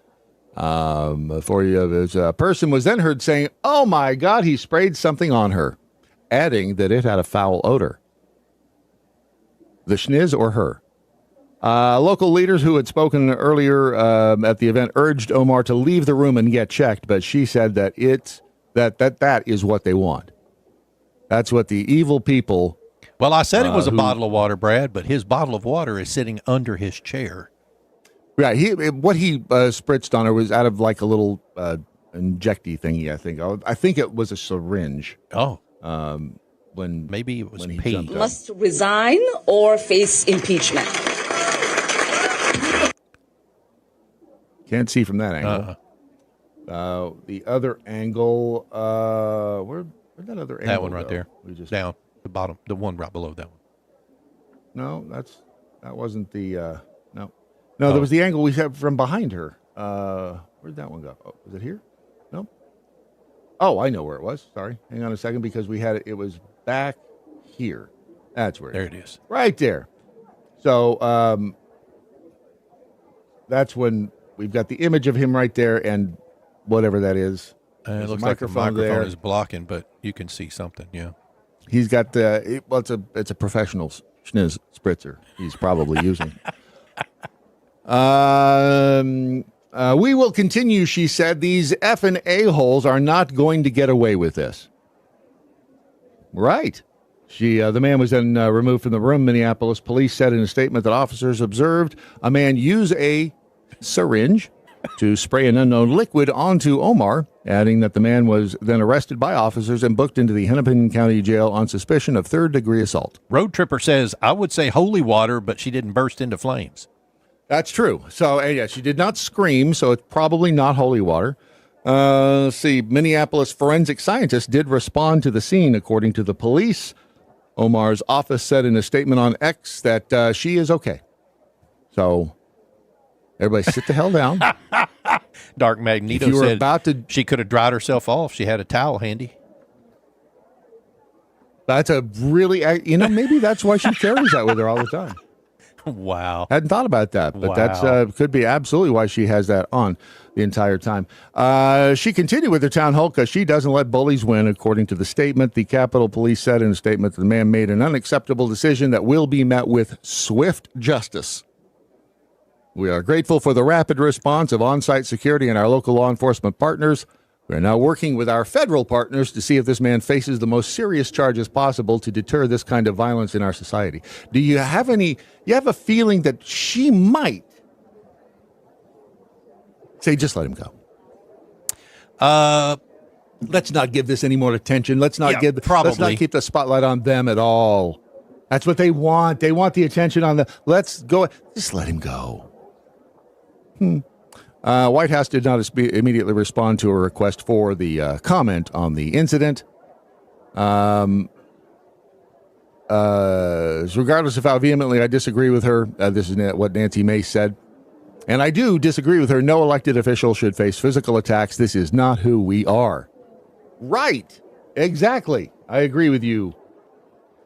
Before his person was then heard saying, "Oh my God, he sprayed something on her," adding that it had a foul odor. The schniz or her? Local leaders who had spoken earlier at the event urged Omar to leave the room and get checked, but she said that that is what they want. That's what the evil people... Well, I said it was a bottle of water, Brad, but his bottle of water is sitting under his chair. Right. What he spritzed on her was out of like a little injecty thingy, I think. I think it was a syringe. Oh. Maybe it was when pee. jumped up. Must resign or face impeachment. Can't see from that angle. The other angle, where'd that other angle That one right go? there. We just down the bottom, the one right below that one. No, that wasn't the No, there was the angle we had from behind her. Where'd that one go? Oh, was it here? No. Oh, I know where it was. Sorry. Hang on a second, because we had it. It was back here. That's where There it is. Right there. So that's when we've got the image of him right there, and whatever that is. It looks like the microphone is blocking, but you can see something. Yeah. He's got it's a professional schniz spritzer he's probably using. We will continue, she said. These effing a-holes are not going to get away with this. Right. The man was then removed from the room. Minneapolis police said in a statement that officers observed a man use a syringe to spray an unknown liquid onto Omar, adding that the man was then arrested by officers and booked into the Hennepin County Jail on suspicion of third-degree assault. Road Tripper says, I would say holy water, but she didn't burst into flames. That's true. So, yeah, she did not scream, so it's probably not holy water. Let's see. Minneapolis forensic scientists did respond to the scene, according to the police. Omar's office said in a statement on X that she is okay. So, everybody sit the hell down. Dark Magneto said she could have dried herself off. She had a towel handy. That's a really, maybe that's why she carries that with her all the time. Wow. Hadn't thought about that, but that's could be absolutely why she has that on the entire time. She continued with her town hall because she doesn't let bullies win, according to the statement. The Capitol Police said in a statement that the man made an unacceptable decision that will be met with swift justice. We are grateful for the rapid response of on-site security and our local law enforcement partners. We are now working with our federal partners to see if this man faces the most serious charges possible to deter this kind of violence in our society. Do you have a feeling that she might say, just let him go? Let's not give this any more attention. Let's not keep the spotlight on them at all. That's what they want. They want the attention on let's go. Just let him go. White House did not immediately respond to a request for the comment on the incident. Regardless of how vehemently I disagree with her, this is what Nancy Mace said, and I do disagree with her. No elected official should face physical attacks. This is not who we are. Right. Exactly. I agree with you,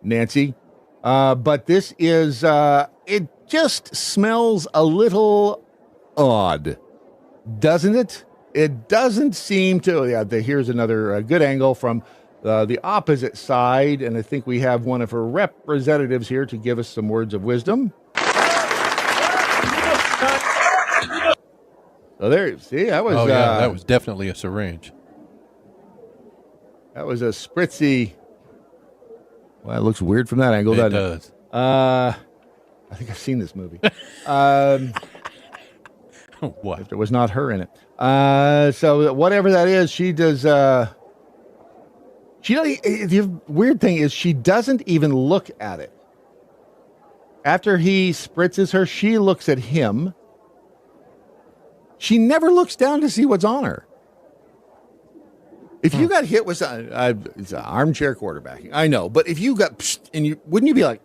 Nancy. But this is, it just smells a little odd. Doesn't it? It doesn't seem to. Yeah, here's another good angle from the opposite side, and I think we have one of her representatives here to give us some words of wisdom. So there, see, that was. That was definitely a syringe. That was a spritzy. Well, it looks weird from that angle, doesn't it? It does. I think I've seen this movie. What? If there was not her in it. So whatever that is, she does. The weird thing is she doesn't even look at it. After he spritzes her, she looks at him. She never looks down to see what's on her. If you got hit with it's an armchair quarterbacking, I know, but if you got and wouldn't you be like,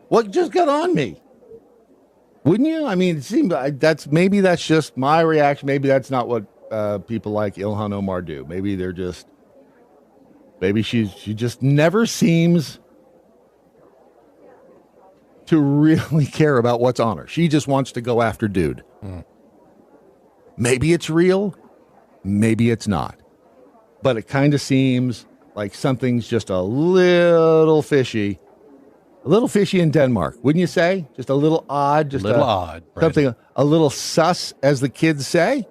what just got on me? Wouldn't you? I mean, it seems that's just my reaction. Maybe that's not what people like Ilhan Omar do. Maybe she just never seems to really care about what's on her. She just wants to go after dude. Maybe it's real. Maybe it's not. But it kind of seems like something's just a little fishy. A little fishy in Denmark, wouldn't you say? Just a little odd. Just odd. Something a little sus, as the kids say.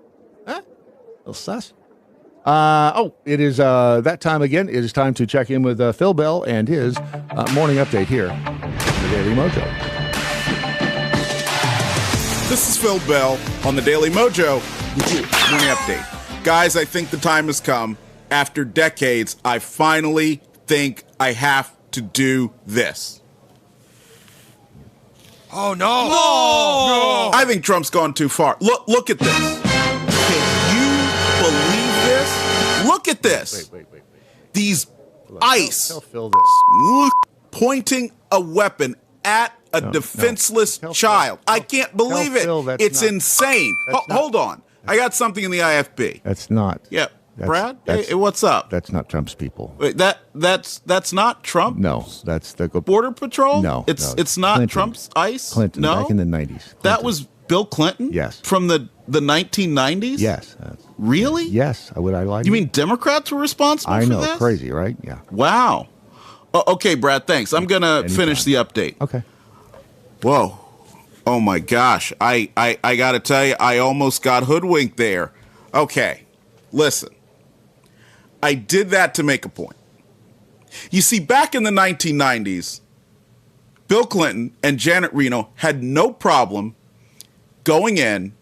Huh? A little sus. It is that time again. It is time to check in with Phil Bell and his morning update here on the Daily Mojo. This is Phil Bell on the Daily Mojo morning update. Guys, I think the time has come. After decades, I finally think I have to do this. Oh, no. I think Trump's gone too far. Look at this. Can you believe this? Look at this. Wait. These ice Tell Phil this. pointing a weapon at a defenseless child. I can't believe it. Phil that's It's not- insane. Hold on. I got something in the IFB. That's not. Yeah. Brad, That's- hey, what's up? That's not Trump's people. Wait, that's not Trump? No, that's the Border Patrol? No, It's not Clinton. Trump's ICE? Clinton No? back in the 90s. That was Bill Clinton? Yes. From the 1990s? Yes. Really? Yes. I like. You mean Democrats were responsible I for know, this? crazy, right? Yeah. Wow. Okay, Brad, thanks. I'm going to finish the update. Okay. Whoa. Oh, my gosh. I got to tell you, I almost got hoodwinked there. Okay. Listen. I did that to make a point. You see, back in the 1990s, Bill Clinton and Janet Reno had no problem going in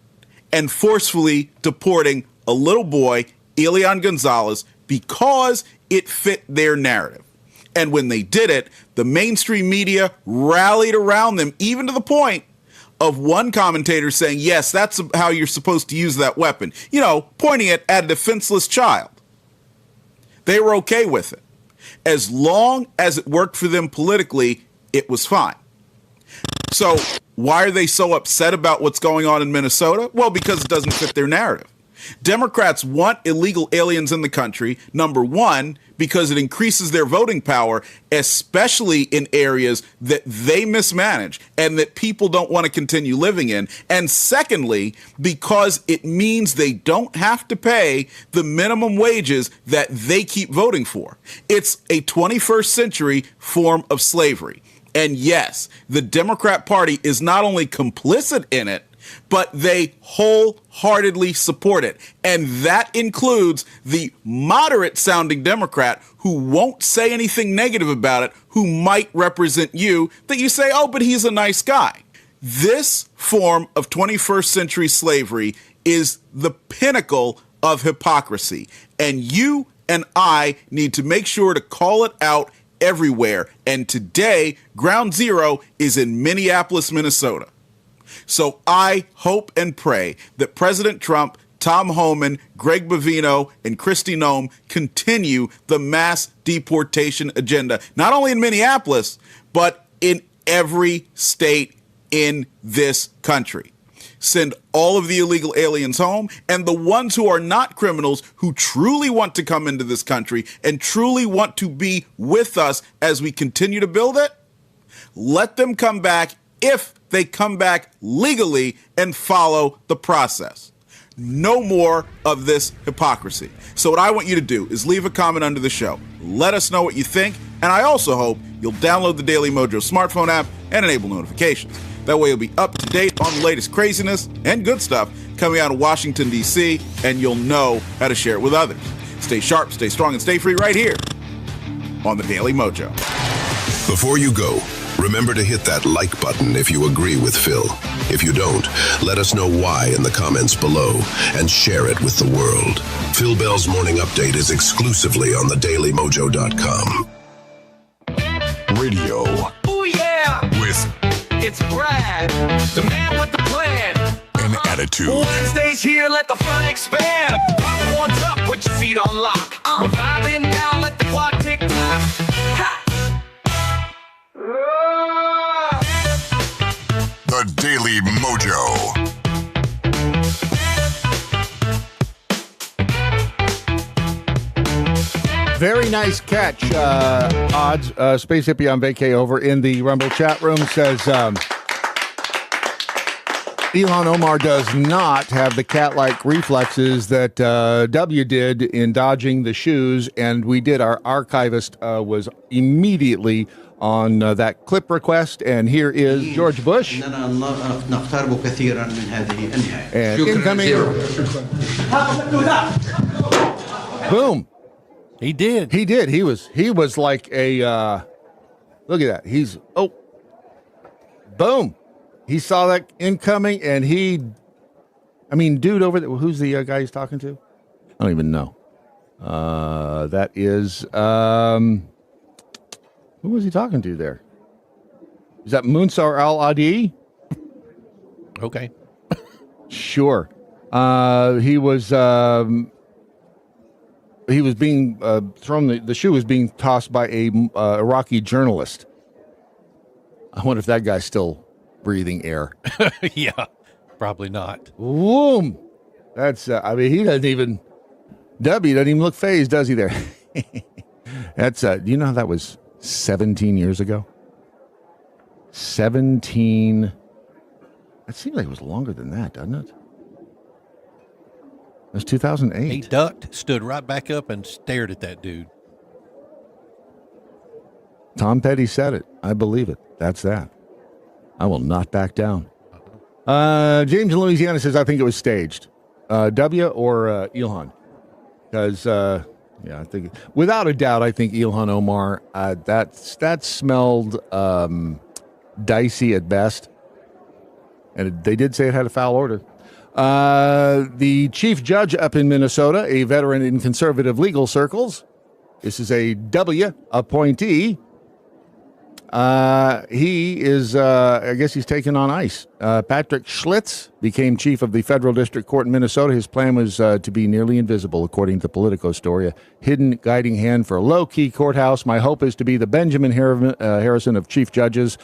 and forcefully deporting a little boy, Elian Gonzalez, because it fit their narrative. And when they did it, the mainstream media rallied around them, even to the point of one commentator saying, yes, that's how you're supposed to use that weapon. You know, pointing it at a defenseless child. They were okay with it. As long as it worked for them politically, it was fine. So why are they so upset about what's going on in Minnesota? Well, because it doesn't fit their narrative. Democrats want illegal aliens in the country, number one, because it increases their voting power, especially in areas that they mismanage and that people don't want to continue living in. And secondly, because it means they don't have to pay the minimum wages that they keep voting for. It's a 21st century form of slavery. And yes, the Democrat Party is not only complicit in it, but they wholeheartedly support it. And that includes the moderate-sounding Democrat who won't say anything negative about it, who might represent you, that you say, oh, but he's a nice guy. This form of 21st century slavery is the pinnacle of hypocrisy. And you and I need to make sure to call it out everywhere. And today, ground zero is in Minneapolis, Minnesota. So I hope and pray that President Trump, Tom Homan, Greg Bovino, and Kristi Noem continue the mass deportation agenda, not only in Minneapolis, but in every state in this country. Send all of the illegal aliens home, and the ones who are not criminals, who truly want to come into this country and truly want to be with us as we continue to build it, let them come back if they come back legally and follow the process. No more of this hypocrisy. So what I want you to do is leave a comment under the show. Let us know what you think, and I also hope you'll download the Daily Mojo smartphone app and enable notifications. That way you'll be up to date on the latest craziness and good stuff coming out of Washington, D.C., and you'll know how to share it with others. Stay sharp, stay strong, and stay free right here on the Daily Mojo. Before you go, Remember to hit that like button if you agree with Phil. If you don't, let us know why in the comments below and share it with the world. Phil Bell's Morning Update is exclusively on thedailymojo.com. Radio. Oh yeah! With It's Brad, the man with the plan. an attitude. Wednesday's here, let the fun expand. Pop one's up, put your feet on lock. We're vibing down, let the clock tick tock. Ha! The Daily Mojo. Very nice catch, Odds. Space Hippie on vacay over in the Rumble chat room says Ilhan Omar does not have the cat-like reflexes that W did in dodging the shoes, and we did. Our archivist was immediately on that clip request, and here is George Bush. And incoming. Boom. He did. He did. He was like a look at that. He's boom. He saw that incoming, and dude over there. Who's the guy he's talking to? I don't even know. That is who was he talking to there? Is that Munsar Al-Adi? Okay. Sure. He was being thrown. The shoe was being tossed by a Iraqi journalist. I wonder if that guy's still breathing air. Yeah, probably not. Boom. That's. He doesn't even. W doesn't even look phased, does he? There. That's. Do you know that was 17 years ago? 17. It seems like it was longer than that, doesn't it? It was 2008. He ducked, stood right back up, and stared at that dude. Tom Petty said it. I believe it. That's that. I will not back down. James in Louisiana says, I think it was staged. W or Ilhan? Because, I think, without a doubt, I think Ilhan Omar, that smelled dicey at best. And they did say it had a foul order. The chief judge up in Minnesota, a veteran in conservative legal circles. This is a W appointee. He is, I guess he's taken on ice. Patrick Schlitz became chief of the federal district court in Minnesota. His plan was to be nearly invisible, according to Politico story. A hidden guiding hand for a low-key courthouse. My hope is to be the Benjamin Harrison of chief judges,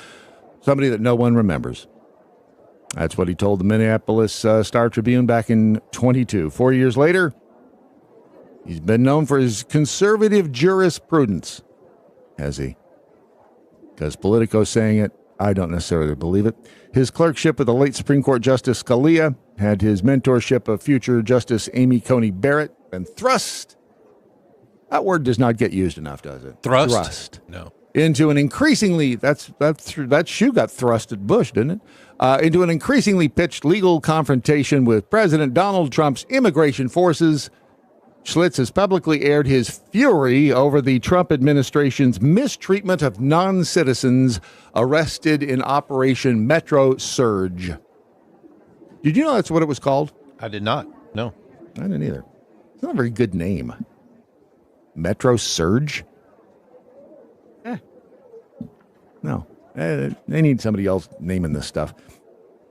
somebody that no one remembers. That's what he told the Minneapolis Star Tribune back in 22. 4 years later, he's been known for his conservative jurisprudence. Has he? Because Politico's saying it, I don't necessarily believe it. His clerkship with the late Supreme Court Justice Scalia had his mentorship of future Justice Amy Coney Barrett been thrust. That word does not get used enough, does it? Thrust? No. Into an increasingly, that shoe got thrust at Bush, didn't it? Into an increasingly pitched legal confrontation with President Donald Trump's immigration forces. Schlitz has publicly aired his fury over the Trump administration's mistreatment of non-citizens arrested in Operation Metro Surge. Did you know that's what it was called? I did not. No. I didn't either. It's not a very good name. Metro Surge? No. They need somebody else naming this stuff.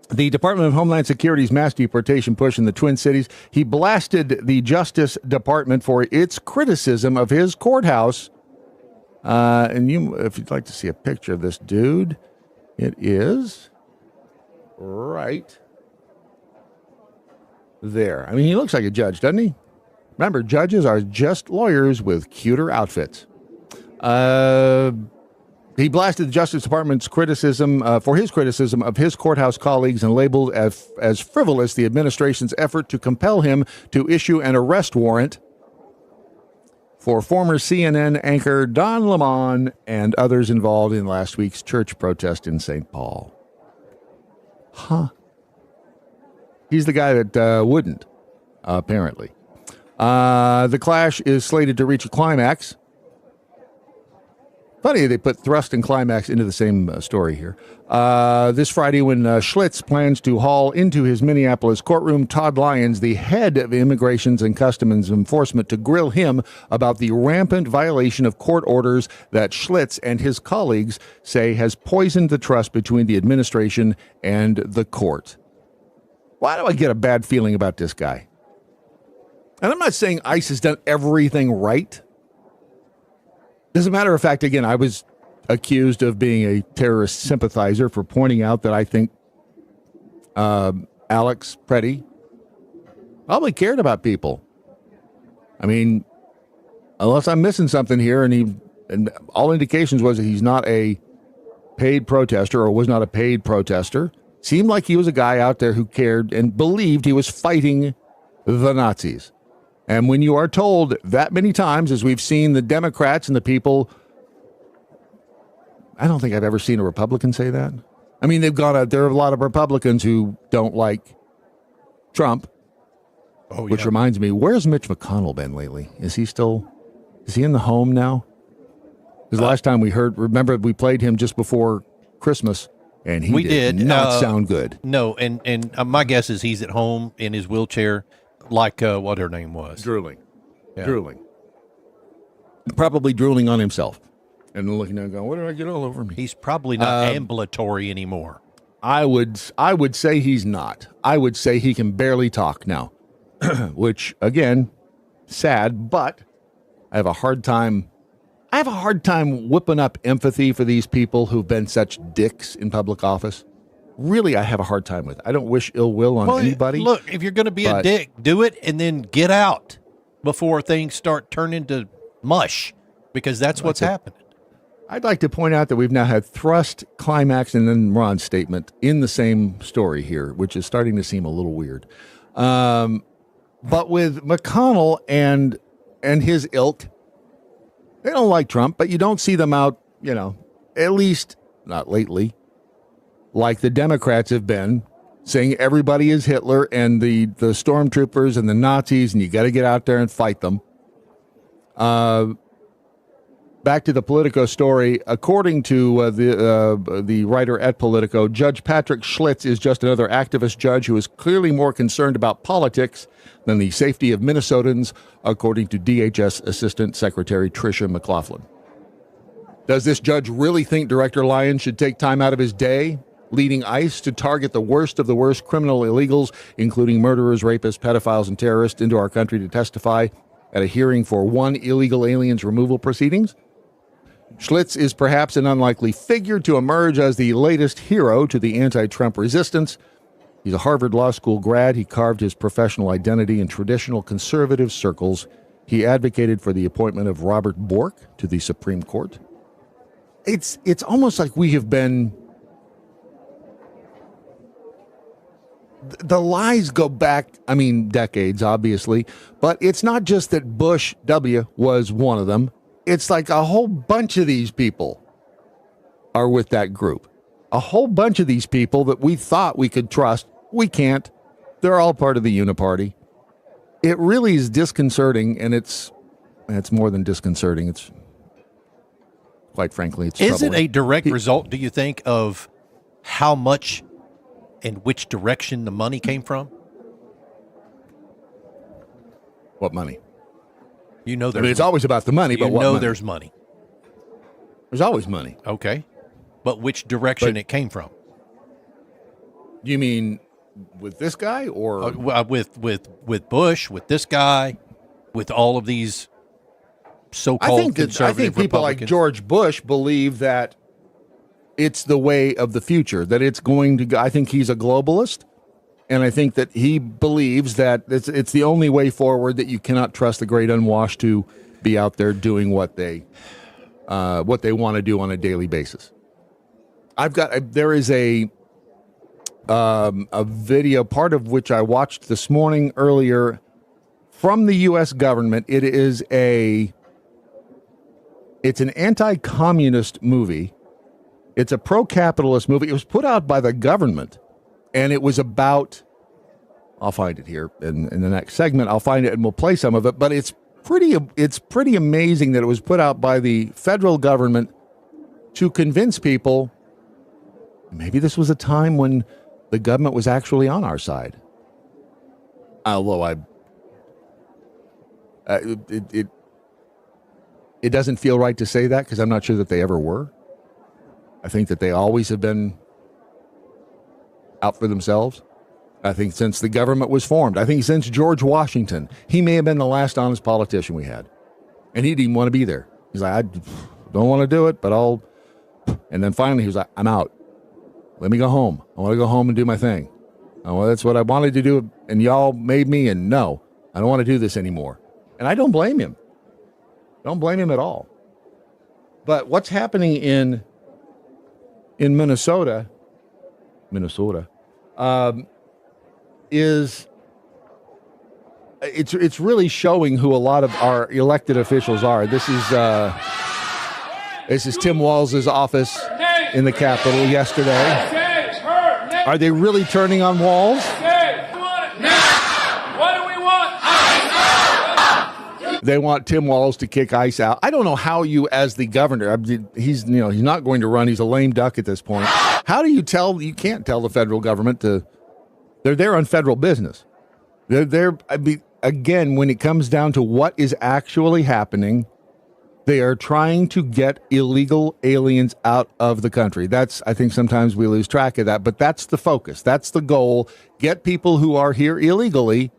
The Department of Homeland Security's mass deportation push in the Twin Cities. He blasted the Justice Department for its criticism of his courthouse. If you'd like to see a picture of this dude, it is right there. I mean, he looks like a judge, doesn't he? Remember, judges are just lawyers with cuter outfits. He blasted the Justice Department's criticism for his criticism of his courthouse colleagues and labeled as frivolous the administration's effort to compel him to issue an arrest warrant for former CNN anchor Don Lemon and others involved in last week's church protest in St. Paul. Huh. He's the guy that wouldn't, apparently. The clash is slated to reach a climax Funny, they put thrust and climax into the same story here. This Friday, when Schlitz plans to haul into his Minneapolis courtroom Todd Lyons, the head of Immigrations and Customs Enforcement, to grill him about the rampant violation of court orders that Schlitz and his colleagues say has poisoned the trust between the administration and the court. Why do I get a bad feeling about this guy? And I'm not saying ICE has done everything right. As a matter of fact, again, I was accused of being a terrorist sympathizer for pointing out that I think Alex Preddy probably cared about people. I mean, unless I'm missing something here, and all indications was that he's not a paid protester or was not a paid protester. Seemed like he was a guy out there who cared and believed he was fighting the Nazis. And when you are told that many times, as we've seen the Democrats and the people, I don't think I've ever seen a Republican say that. I mean, there are a lot of Republicans who don't like Trump, which reminds me, where's Mitch McConnell been lately? Is he in the home now? Because last time remember we played him just before Christmas, and he did not sound good. No, and my guess is he's at home in his wheelchair, like what her name was. Drooling. Probably drooling on himself. And looking at him going, what did I get all over me? He's probably not ambulatory anymore. I would say he's not. I would say he can barely talk now, which, again, sad, but I have a hard time whipping up empathy for these people who've been such dicks in public office. Really, I have a hard time with it. I don't wish ill will on anybody. Look, if you're going to be a dick, do it and then get out before things start turning to mush, because that's what's happening. I'd like to point out that we've now had thrust, climax, and then Ron's statement in the same story here, which is starting to seem a little weird. But with McConnell and his ilk, they don't like Trump, but you don't see them out, at least not lately, like the Democrats have been, saying everybody is Hitler and the stormtroopers and the Nazis, and you got to get out there and fight them. Back to the Politico story. According to the writer at Politico, Judge Patrick Schlitz is just another activist judge who is clearly more concerned about politics than the safety of Minnesotans, according to DHS Assistant Secretary Tricia McLaughlin. Does this judge really think Director Lyons should take time out of his day leading ICE to target the worst of the worst criminal illegals, including murderers, rapists, pedophiles, and terrorists, into our country to testify at a hearing for one illegal aliens removal proceedings? Schlitz is perhaps an unlikely figure to emerge as the latest hero to the anti-Trump resistance. He's a Harvard Law School grad. He carved his professional identity in traditional conservative circles. He advocated for the appointment of Robert Bork to the Supreme Court. It's almost like we have been... The lies go back, decades, obviously, but it's not just that Bush W. was one of them. It's like a whole bunch of these people are with that group. A whole bunch of these people that we thought we could trust, we can't. They're all part of the Uniparty. It really is disconcerting, and it's more than disconcerting. It's, quite frankly, it's troubling. Is it a direct result, do you think, of how much and which direction the money came from? What money? It's always about the money, but what money? There's money. There's always money. Okay. But which direction it came from? You mean with this guy or with Bush, with this guy, with all of these so-called conservative I think people Republicans? like George Bush believe that it's the way of the future, that it's going to go. I think he's a globalist, and I think that he believes that it's the only way forward, that you cannot trust the great unwashed to be out there doing what they want to do on a daily basis. There is a video, part of which I watched this morning earlier, from the U.S. government. It's an anti-communist movie. It's a pro-capitalist movie. It was put out by the government, and it was about, I'll find it here in the next segment. I'll find it and we'll play some of it, but it's pretty amazing that it was put out by the federal government to convince people maybe this was a time when the government was actually on our side. Although it doesn't feel right to say that because I'm not sure that they ever were. I think that they always have been out for themselves. I think since the government was formed, I think since George Washington, he may have been the last honest politician we had. And he didn't even want to be there. He's like, I don't want to do it, but I'll. And then finally he was like, I'm out. Let me go home. I want to go home and do my thing. Oh, well, that's what I wanted to do. And y'all made me. And no, I don't want to do this anymore. And I don't blame him. Don't blame him at all. But what's happening in Minnesota, is it's really showing who a lot of our elected officials are. This is Tim Walz's office in the Capitol yesterday. Are they really turning on Walz? What do we want? They want Tim Walz to kick ICE out. I don't know how you, as the governor, he's not going to run. He's a lame duck at this point. How do you tell? You can't tell the federal government to. They're there on federal business. They're there. Again, when it comes down to what is actually happening, they are trying to get illegal aliens out of the country. I think sometimes we lose track of that, but that's the focus. That's the goal. Get people who are here illegally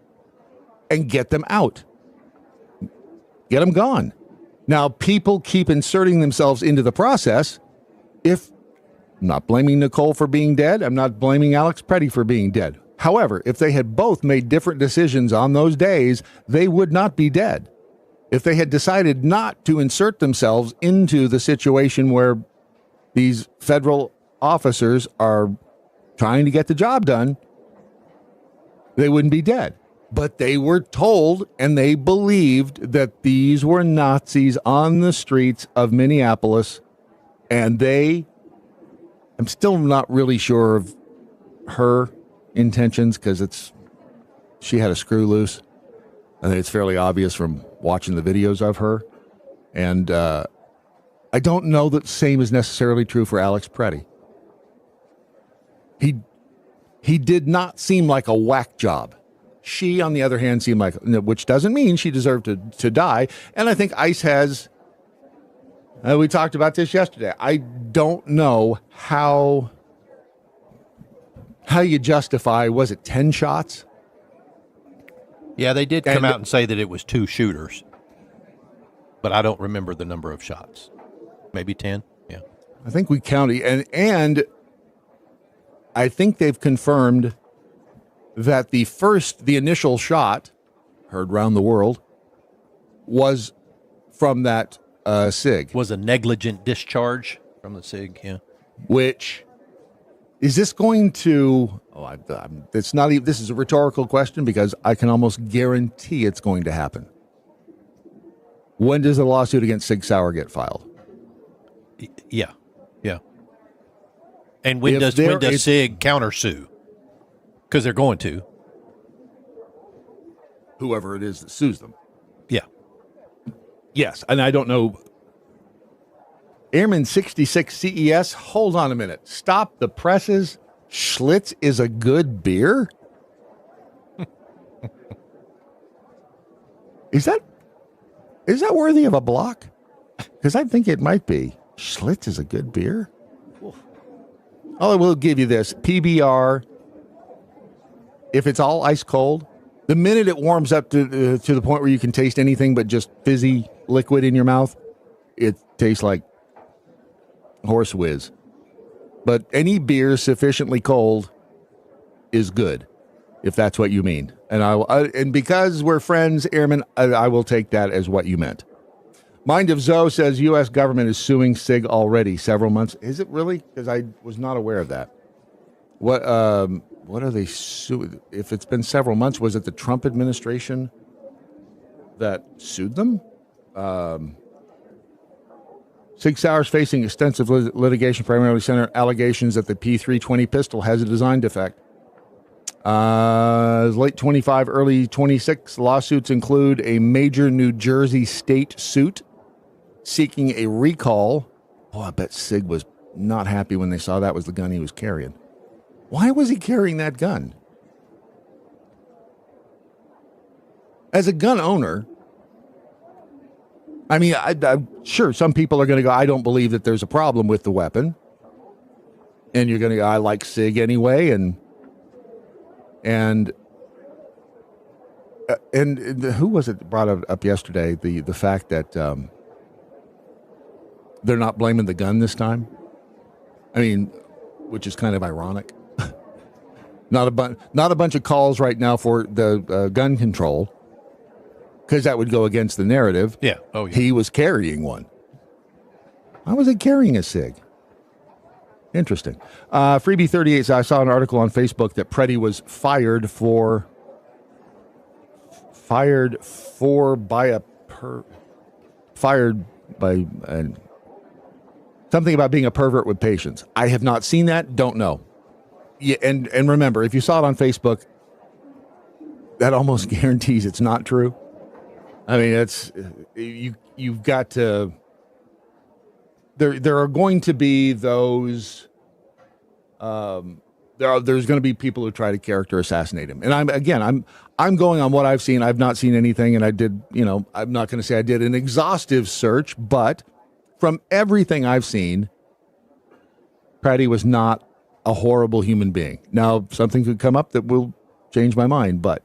and get them out. Get them gone. Now, people keep inserting themselves into the process. I'm not blaming Nicole for being dead. I'm not blaming Alex Preddy for being dead. However, if they had both made different decisions on those days, they would not be dead. If they had decided not to insert themselves into the situation where these federal officers are trying to get the job done, they wouldn't be dead. But they were told and they believed that these were Nazis on the streets of Minneapolis, and I'm still not really sure of her intentions because she had a screw loose. I think it's fairly obvious from watching the videos of her. And I don't know that the same is necessarily true for Alex Preddy. He did not seem like a whack job. She, on the other hand, seemed like, which doesn't mean she deserved to die. And I think ICE has, we talked about this yesterday. I don't know how you justify, was it 10 shots? Yeah, they did come out and say that it was 2 shooters, but I don't remember the number of shots. Maybe 10. Yeah, I think we counted, and I think they've confirmed that the initial shot heard around the world was from that SIG. Was a negligent discharge from the SIG. Yeah, which. Is this going to? It's not even. This is a rhetorical question because I can almost guarantee it's going to happen. When does the lawsuit against Sig Sauer get filed? Yeah. And when does Sig countersue? Because they're going to. Whoever it is that sues them. Yeah. Yes, and I don't know. Airman 66 CES, hold on a minute. Stop the presses. Schlitz is a good beer? Is that worthy of a block? Because I think it might be. Schlitz is a good beer? Oh, I will give you this. PBR, if it's all ice cold, the minute it warms up to the point where you can taste anything but just fizzy liquid in your mouth, it tastes like horse whiz. But any beer sufficiently cold is good, if that's what you mean. And and because we're friends, Airman, I will take that as what you meant. Mind of Zoe says U.S. government is suing SIG already several months. Is it really? Because I was not aware of that. What are they suing? If it's been several months, was it the Trump administration that sued them? Sig Sauer's facing extensive litigation, primarily centered allegations that the P320 pistol has a design defect. Late 25, early 26 lawsuits include a major New Jersey state suit seeking a recall I bet Sig was not happy when they saw that was the gun he was carrying. Why was he carrying that gun? As a gun owner, I mean, I'm sure some people are going to go, I don't believe that there's a problem with the weapon. And you're going to go, I like Sig anyway. And who was it that brought up yesterday? The fact that they're not blaming the gun this time. I mean, which is kind of ironic. Not a bunch of calls right now for the gun control, because that would go against the narrative. Yeah. Oh, yeah. He was carrying one. Why was he carrying a Sig? Interesting. Freebie 38 says, I saw an article on Facebook that Preddy was fired by something about being a pervert with patience. I have not seen that. Don't know. Yeah, and remember, if you saw it on Facebook, that almost guarantees it's not true. I mean, it's you've got to. There are going to be those. There's going to be people who try to character assassinate him, and I'm going on what I've seen. I've not seen anything, and I did. I'm not going to say I did an exhaustive search, but from everything I've seen, Preddy was not a horrible human being. Now, something could come up that will change my mind, but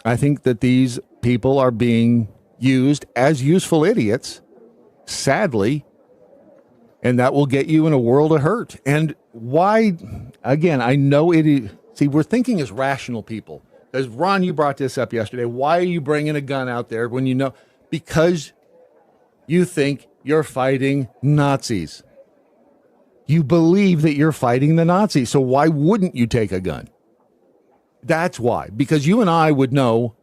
I think that these people are being used as useful idiots, sadly, and that will get you in a world of hurt. And why, again, I know it is, see, we're thinking as rational people. Because, Ron, you brought this up yesterday. Why are you bringing a gun out there when you know? Because you think you're fighting Nazis. You believe that you're fighting the Nazis. So why wouldn't you take a gun? That's why. Because you and I would know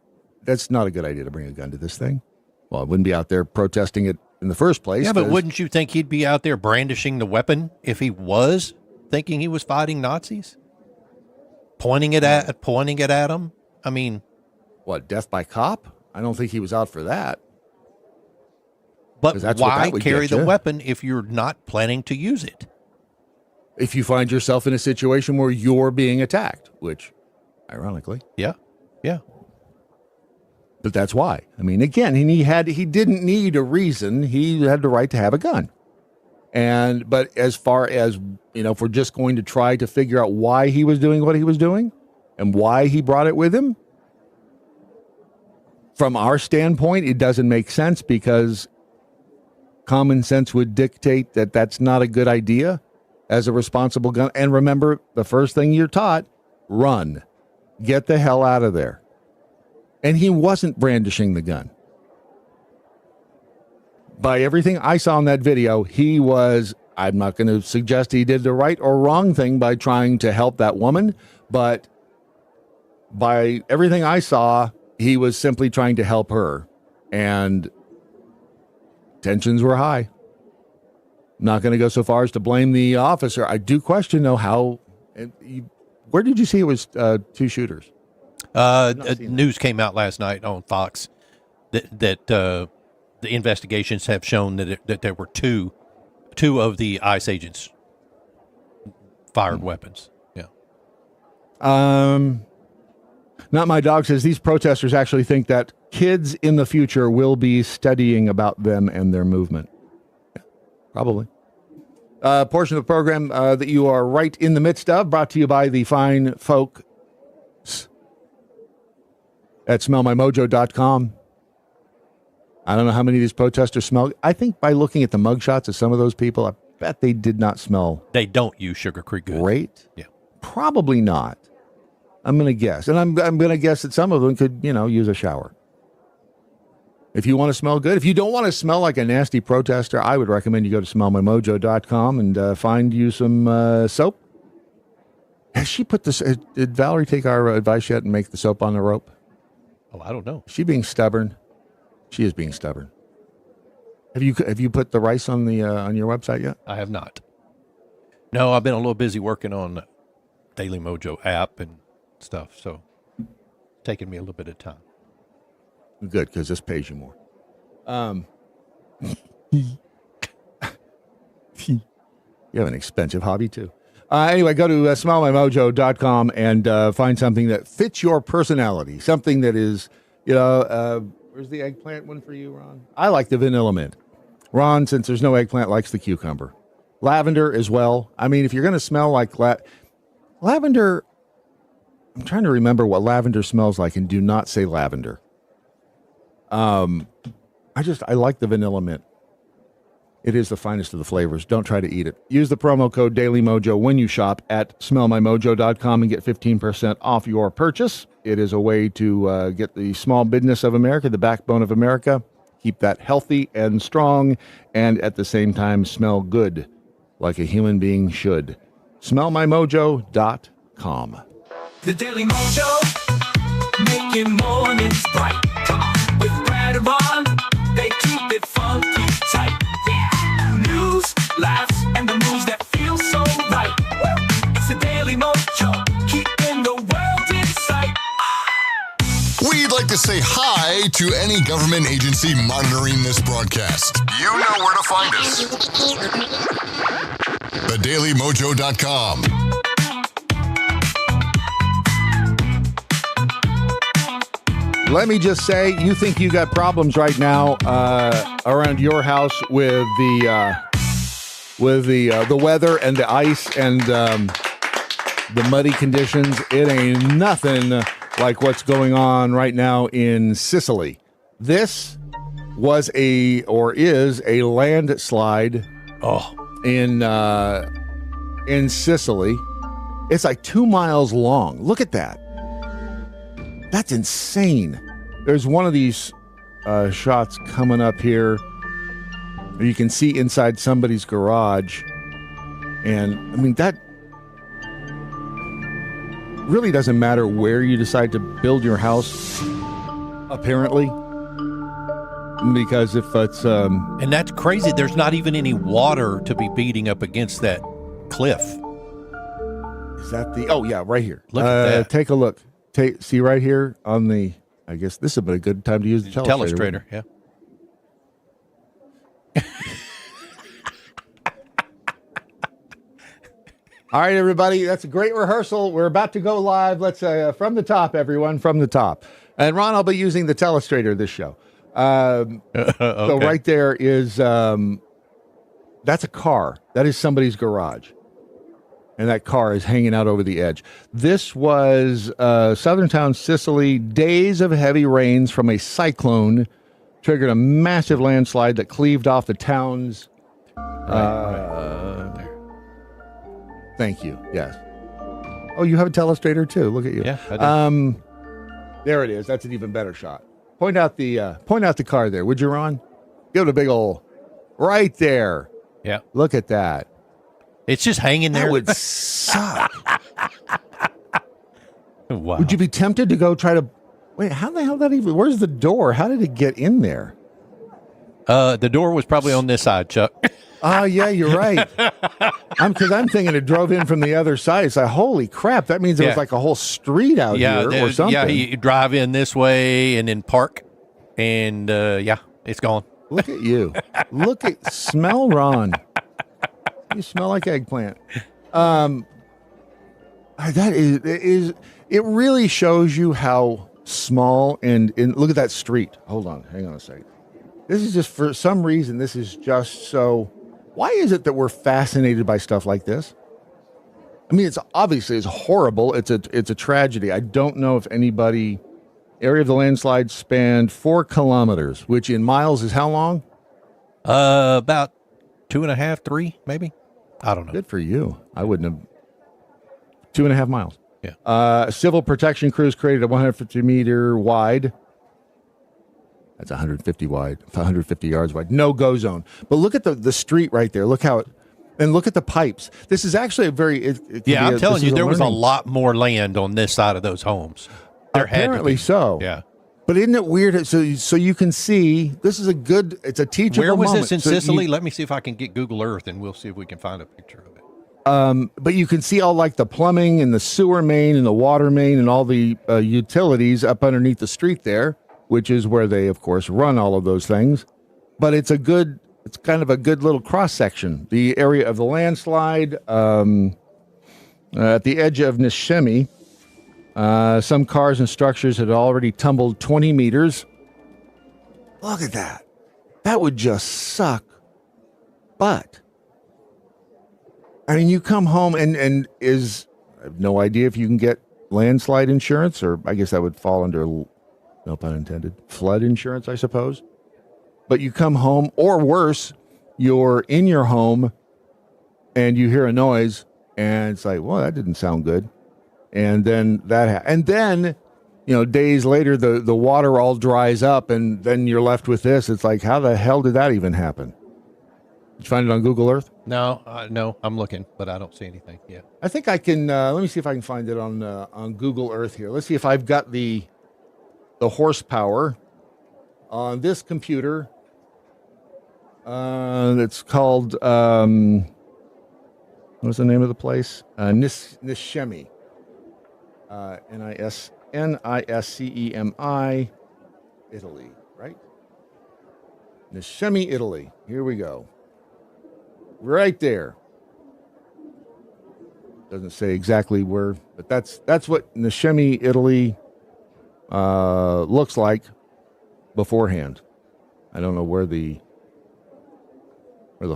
that's not a good idea to bring a gun to this thing. Well, I wouldn't be out there protesting it in the first place. Yeah, but wouldn't you think he'd be out there brandishing the weapon if he was thinking he was fighting Nazis? Pointing it at them? I mean, what, death by cop? I don't think he was out for that. But why carry the weapon if you're not planning to use it? If you find yourself in a situation where you're being attacked, which, ironically. Yeah. But that's why. I mean, again, he didn't need a reason. He had the right to have a gun. But as far as, if we're just going to try to figure out why he was doing what he was doing and why he brought it with him, from our standpoint, it doesn't make sense because common sense would dictate that that's not a good idea as a responsible gun. And remember, the first thing you're taught, run. Get the hell out of there. And he wasn't brandishing the gun. By everything I saw in that video, he was, I'm not going to suggest he did the right or wrong thing by trying to help that woman, but by everything I saw, he was simply trying to help her. And tensions were high. Not going to go so far as to blame the officer. I do question, though, how, where did you see it was two shooters? News came out last night on Fox that the investigations have shown that there were two of the ICE agents fired weapons. Yeah. Not My Dog says these protesters actually think that kids in the future will be studying about them and their movement. Yeah, probably. Portion of the program that you are right in the midst of, brought to you by the fine folk at smellmymojo.com. I don't know how many of these protesters smell. I think by looking at the mugshots of some of those people, I bet they did not smell. They don't use Sugar Creek goods. Great. Yeah. Probably not. I'm going to guess. And I'm going to guess that some of them could, use a shower. If you want to smell good, if you don't want to smell like a nasty protester, I would recommend you go to smellmymojo.com and find you some soap. Has she put this? Did Valerie take our advice yet and make the soap on the rope? Oh, I don't know. Is she being stubborn? She is being stubborn. Have you put the rice on the on your website yet? I have not. No, I've been a little busy working on Daily MoJo app and stuff, so it's taking me a little bit of time. Good, because this pays you more. You have an expensive hobby, too. Anyway, go to smellmymojo.com and find something that fits your personality. Something that is, where's the eggplant one for you, Ron? I like the vanilla mint. Ron, since there's no eggplant, likes the cucumber. Lavender as well. I mean, if you're going to smell like lavender, I'm trying to remember what lavender smells like, and do not say lavender. I like the vanilla mint. It is the finest of the flavors. Don't try to eat it. Use the promo code Daily MoJo when you shop at smellmymojo.com and get 15% off your purchase. It is a way to get the small business of America, the backbone of America, keep that healthy and strong, and at the same time smell good like a human being should. Smellmymojo.com. The Daily Mojo, making mornings bright. With Brad and Ron, they keep it funky tight. News, laughs, and the moves that feel so right. It's the Daily Mojo, keeping the world in sight. We'd like to say hi to any government agency monitoring this broadcast. You know where to find us. TheDailyMojo.com. Let me just say, you think you got problems right now around your house with the weather and the ice and the muddy conditions. It ain't nothing like what's going on right now in Sicily. This was is a landslide. In Sicily. It's like 2 miles long. Look at that. That's insane. There's one of these shots coming up here. You can see inside somebody's garage. And, I mean, that really doesn't matter where you decide to build your house, apparently. Because if it's... and that's crazy. There's not even any water to be beating up against that cliff. Is that the... Oh, yeah, right here. Look at that. Take a look. See right here on the... I guess this would be a good time to use the telestrator. Yeah. All right, everybody. That's a great rehearsal. We're about to go live. Let's from the top, everyone, from the top. And Ron, I'll be using the telestrator this show. Okay. So right there is... that's a car. That is somebody's garage. And that car is hanging out over the edge. This was southern town Sicily. Days of heavy rains from a cyclone triggered a massive landslide that cleaved off the town's... there. Thank you. Yes. Oh, you have a telestrator too. Look at you. Yeah, I do. There it is. That's an even better shot. Point out the car there, would you, Ron? Give it a big ol' right there. Yeah. Look at that. It's just hanging there. That would suck. Wow. Would you be tempted to go try to... Wait, how the hell did that even... Where's the door? How did it get in there? The door was probably on this side, Chuck. Oh, yeah, you're right. Because I'm thinking it drove in from the other side. It's like, holy crap, that means there was like a whole street out here or something. Yeah, you drive in this way and then park, and it's gone. Look at you. Smell Ron. You smell like eggplant. That is it really shows you how small and look at that street. Hold on, hang on a second. This is just, for some reason, this is just so... Why is it that we're fascinated by stuff like this? I mean, it's horrible. It's a tragedy. I don't know if anybody... Area of the landslide spanned 4 kilometers, which in miles is how long? About 2.5, 3, maybe. I don't know. Good for you. I wouldn't have... 2.5 miles. Yeah. Civil protection crews created a 150-meter wide... That's 150 wide, 150 yards wide. No-go zone. But look at the street right there. Look how it... And look at the pipes. This is actually a very... I'm telling you, there was a lot more land on this side of those homes. There Apparently had to be. so. Yeah. But isn't it weird? So you can see, this is it's a teachable Where was moment. this in Sicily? Let me see if I can get Google Earth, and we'll see if we can find a picture of it. But you can see all like the plumbing and the sewer main and the water main and all the utilities up underneath the street there, which is where they, of course, run all of those things. But it's a good it's kind of a good little cross section. The area of the landslide at the edge of Nishemi. Some cars and structures had already tumbled 20 meters. Look at that. That would just suck. But, I mean, you come home and I have no idea if you can get landslide insurance, or I guess that would fall under, no pun intended, flood insurance, I suppose. But you come home, or worse, you're in your home and you hear a noise and it's like, well, that didn't sound good. And then and then, days later, the water all dries up and then you're left with this. It's like, how the hell did that even happen? Did you find it on Google Earth? No, I'm looking, but I don't see anything yet. I think I can, let me see if I can find it on Google Earth here. Let's see if I've got the horsepower on this computer. It's called, what's the name of the place? Nishemi. Niscemi, Italy, right? Nishemi, Italy. Here we go. Right there. Doesn't say exactly where, but that's what Nishemi, Italy looks like beforehand. I don't know where the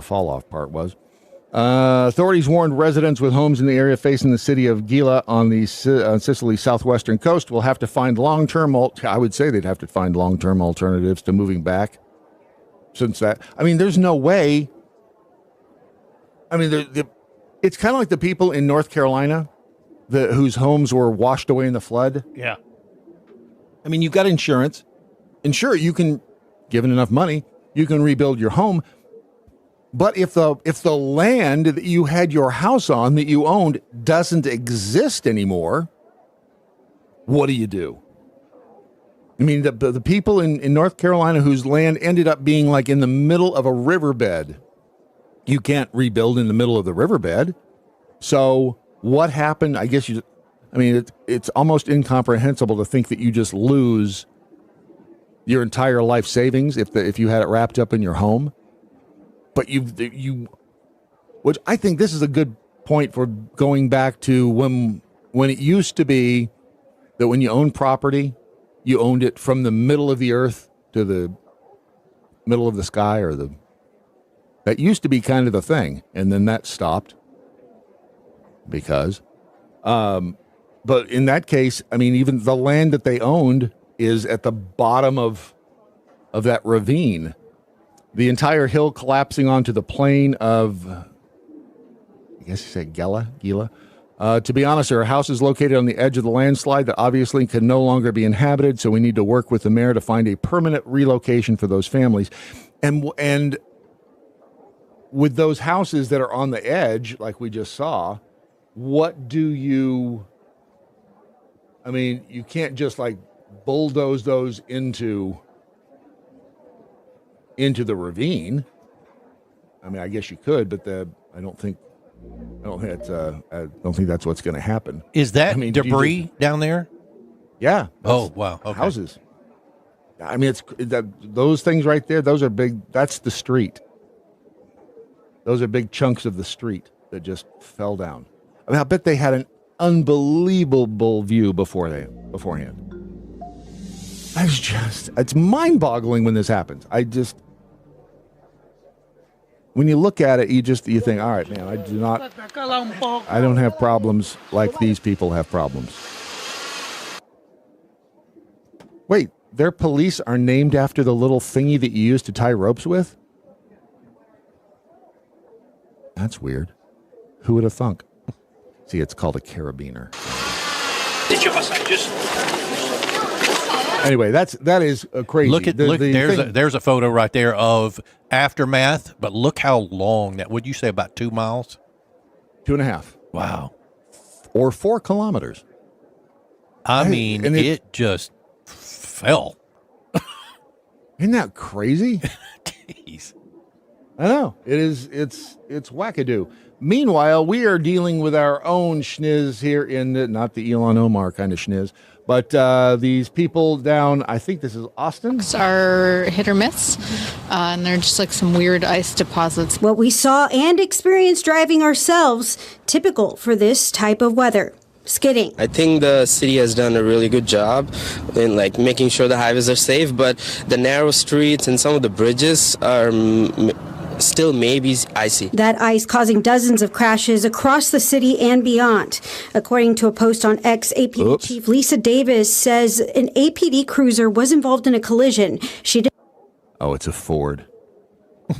fall off part was. Authorities warned residents with homes in the area facing the city of Gila on the Sicily's southwestern coast will have to find long-term, I would say they'd have to find long-term alternatives to moving back. Since that, I mean, there's no way. I mean, it's kind of like the people in North Carolina whose homes were washed away in the flood. Yeah. I mean, you've got insurance. And sure, you can, given enough money, you can rebuild your home. But if the land that you had your house on that you owned doesn't exist anymore, what do you do? I mean, the people in North Carolina whose land ended up being like in the middle of a riverbed, you can't rebuild in the middle of the riverbed. So what happened? I guess it's almost incomprehensible to think that you just lose your entire life savings if you had it wrapped up in your home. But which I think this is a good point for going back to when it used to be that when you owned property, you owned it from the middle of the earth to the middle of the sky, that used to be kind of the thing. And then that stopped because, but in that case, I mean, even the land that they owned is at the bottom of that ravine. The entire hill collapsing onto the plain of, I guess you say Gila. To be honest, our house is located on the edge of the landslide that obviously can no longer be inhabited, so we need to work with the mayor to find a permanent relocation for those families. And with those houses that are on the edge, like we just saw, what do you, I mean, you can't just like bulldoze those into the ravine. I mean, I guess you could, but I don't think that's what's going to happen. Is that debris down there? Yeah. Oh, wow. Okay. Houses. I mean, those things right there. Those are big. That's the street. Those are big chunks of the street that just fell down. I mean, I bet they had an unbelievable view beforehand. It's mind-boggling when this happens. When you look at it, you think, all right, man, I don't have problems like these people have problems. Wait, their police are named after the little thingy that you use to tie ropes with? That's weird. Who would have thunk? See, it's called a carabiner. Anyway, that is crazy. Look, there's a photo right there of aftermath, but look how long that, would you say about 2 miles? 2.5. Wow. Or 4 kilometers. I mean, it just fell. Isn't that crazy? Jeez. I know. It's wackadoo. Meanwhile, we are dealing with our own schniz here not the Elon Omar kind of schniz, But these people down, I think this is Austin. Are hit or miss, and they're just like some weird ice deposits. What we saw and experienced driving ourselves, typical for this type of weather. Skidding. I think the city has done a really good job in like making sure the highways are safe, but the narrow streets and some of the bridges are still maybe icy. That ice causing dozens of crashes across the city and beyond. According to a post on X, APD Chief Lisa Davis says an APD cruiser was involved in a collision. She did. Oh, it's a Ford.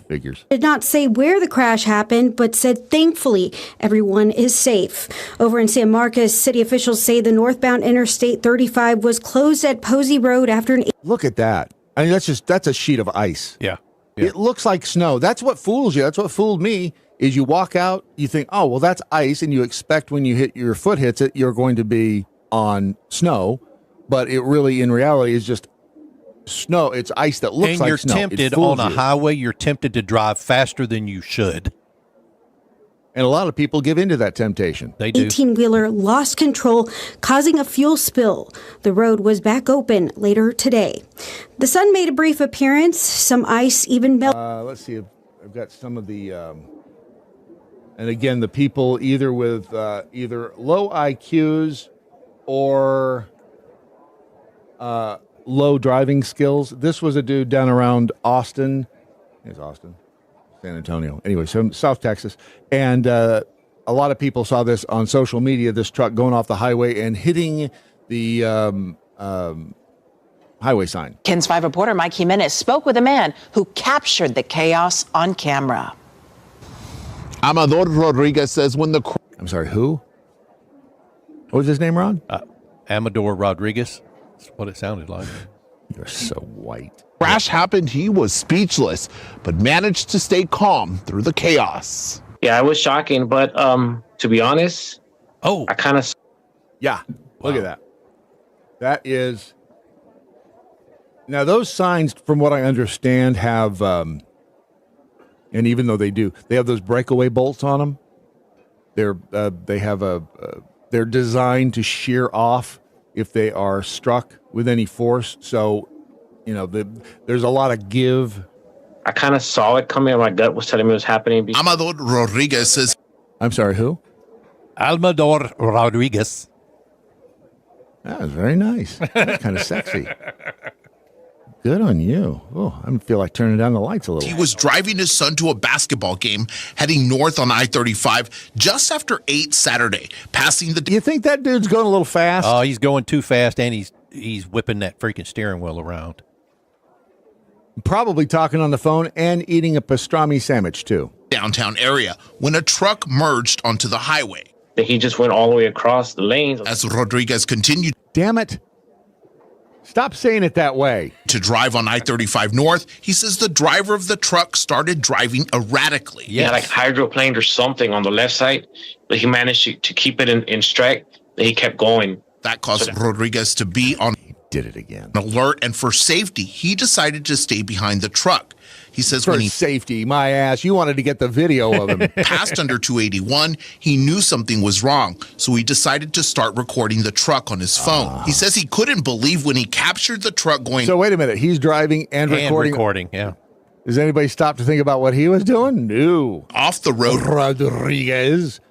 Figures. Did not say where the crash happened, but said thankfully everyone is safe. Over in San Marcos, city officials say the northbound Interstate 35 was closed at Posey Road after an... Look at that. I mean, that's a sheet of ice. Yeah. It looks like snow. That's what fools you. That's what fooled me, is you walk out, you think, oh, well, that's ice, and you expect when your foot hits it, you're going to be on snow, but it really, in reality, is just snow. It's ice that looks like snow. And you're tempted on a highway, you're tempted to drive faster than you should. And a lot of people give into that temptation. They do. 18-wheeler lost control, causing a fuel spill. The road was back open later today. The sun made a brief appearance. Some ice even melted. Let's see. I've got some of the... and again, the people either with either low IQs or... low driving skills. This was a dude down around Austin. It's Austin, San Antonio. Anyway, so South Texas. And a lot of people saw this on social media, this truck going off the highway and hitting the highway sign. KENS 5 reporter Mike Jimenez spoke with a man who captured the chaos on camera. Amador Rodriguez says when the... I'm sorry, who? What was his name, Ron? Amador Rodriguez. That's what it sounded like. You're so white. Crash happened, he was speechless, but managed to stay calm through the chaos. Yeah, it was shocking, but to be honest, I kind of... Yeah, look at that. That is... Now, those signs, from what I understand, have... and even though they do, they have those breakaway bolts on them. They're designed to shear off if they are struck with any force. So, there's a lot of give. I kind of saw it coming, and my gut was telling me it was happening. Amador Rodriguez says... I'm sorry, who? Amador Rodriguez. That was very nice. That's kind of sexy. Good on you. Oh, I feel like turning down the lights a little. He was driving his son to a basketball game, heading north on I-35 just after 8 Saturday, passing the... You think that dude's going a little fast? Oh, he's going too fast, and he's whipping that freaking steering wheel around. Probably talking on the phone and eating a pastrami sandwich, too. Downtown area when a truck merged onto the highway. He just went all the way across the lanes. As Rodriguez continued... Damn it. Stop saying it that way. To drive on I-35 North, he says the driver of the truck started driving erratically. He had like hydroplaned or something on the left side, but he managed to keep it in strike. He kept going. That caused Rodriguez to be on... He did it again. ...alert, and for safety, he decided to stay behind the truck. He says for when he... safety, my ass, you wanted to get the video of him. ...passed under 281, he knew something was wrong, so he decided to start recording the truck on his phone. He says he couldn't believe when he captured the truck going... So wait a minute, he's driving and recording? recording, yeah. Does anybody stop to think about what he was doing? No. Off the road... Ramirez.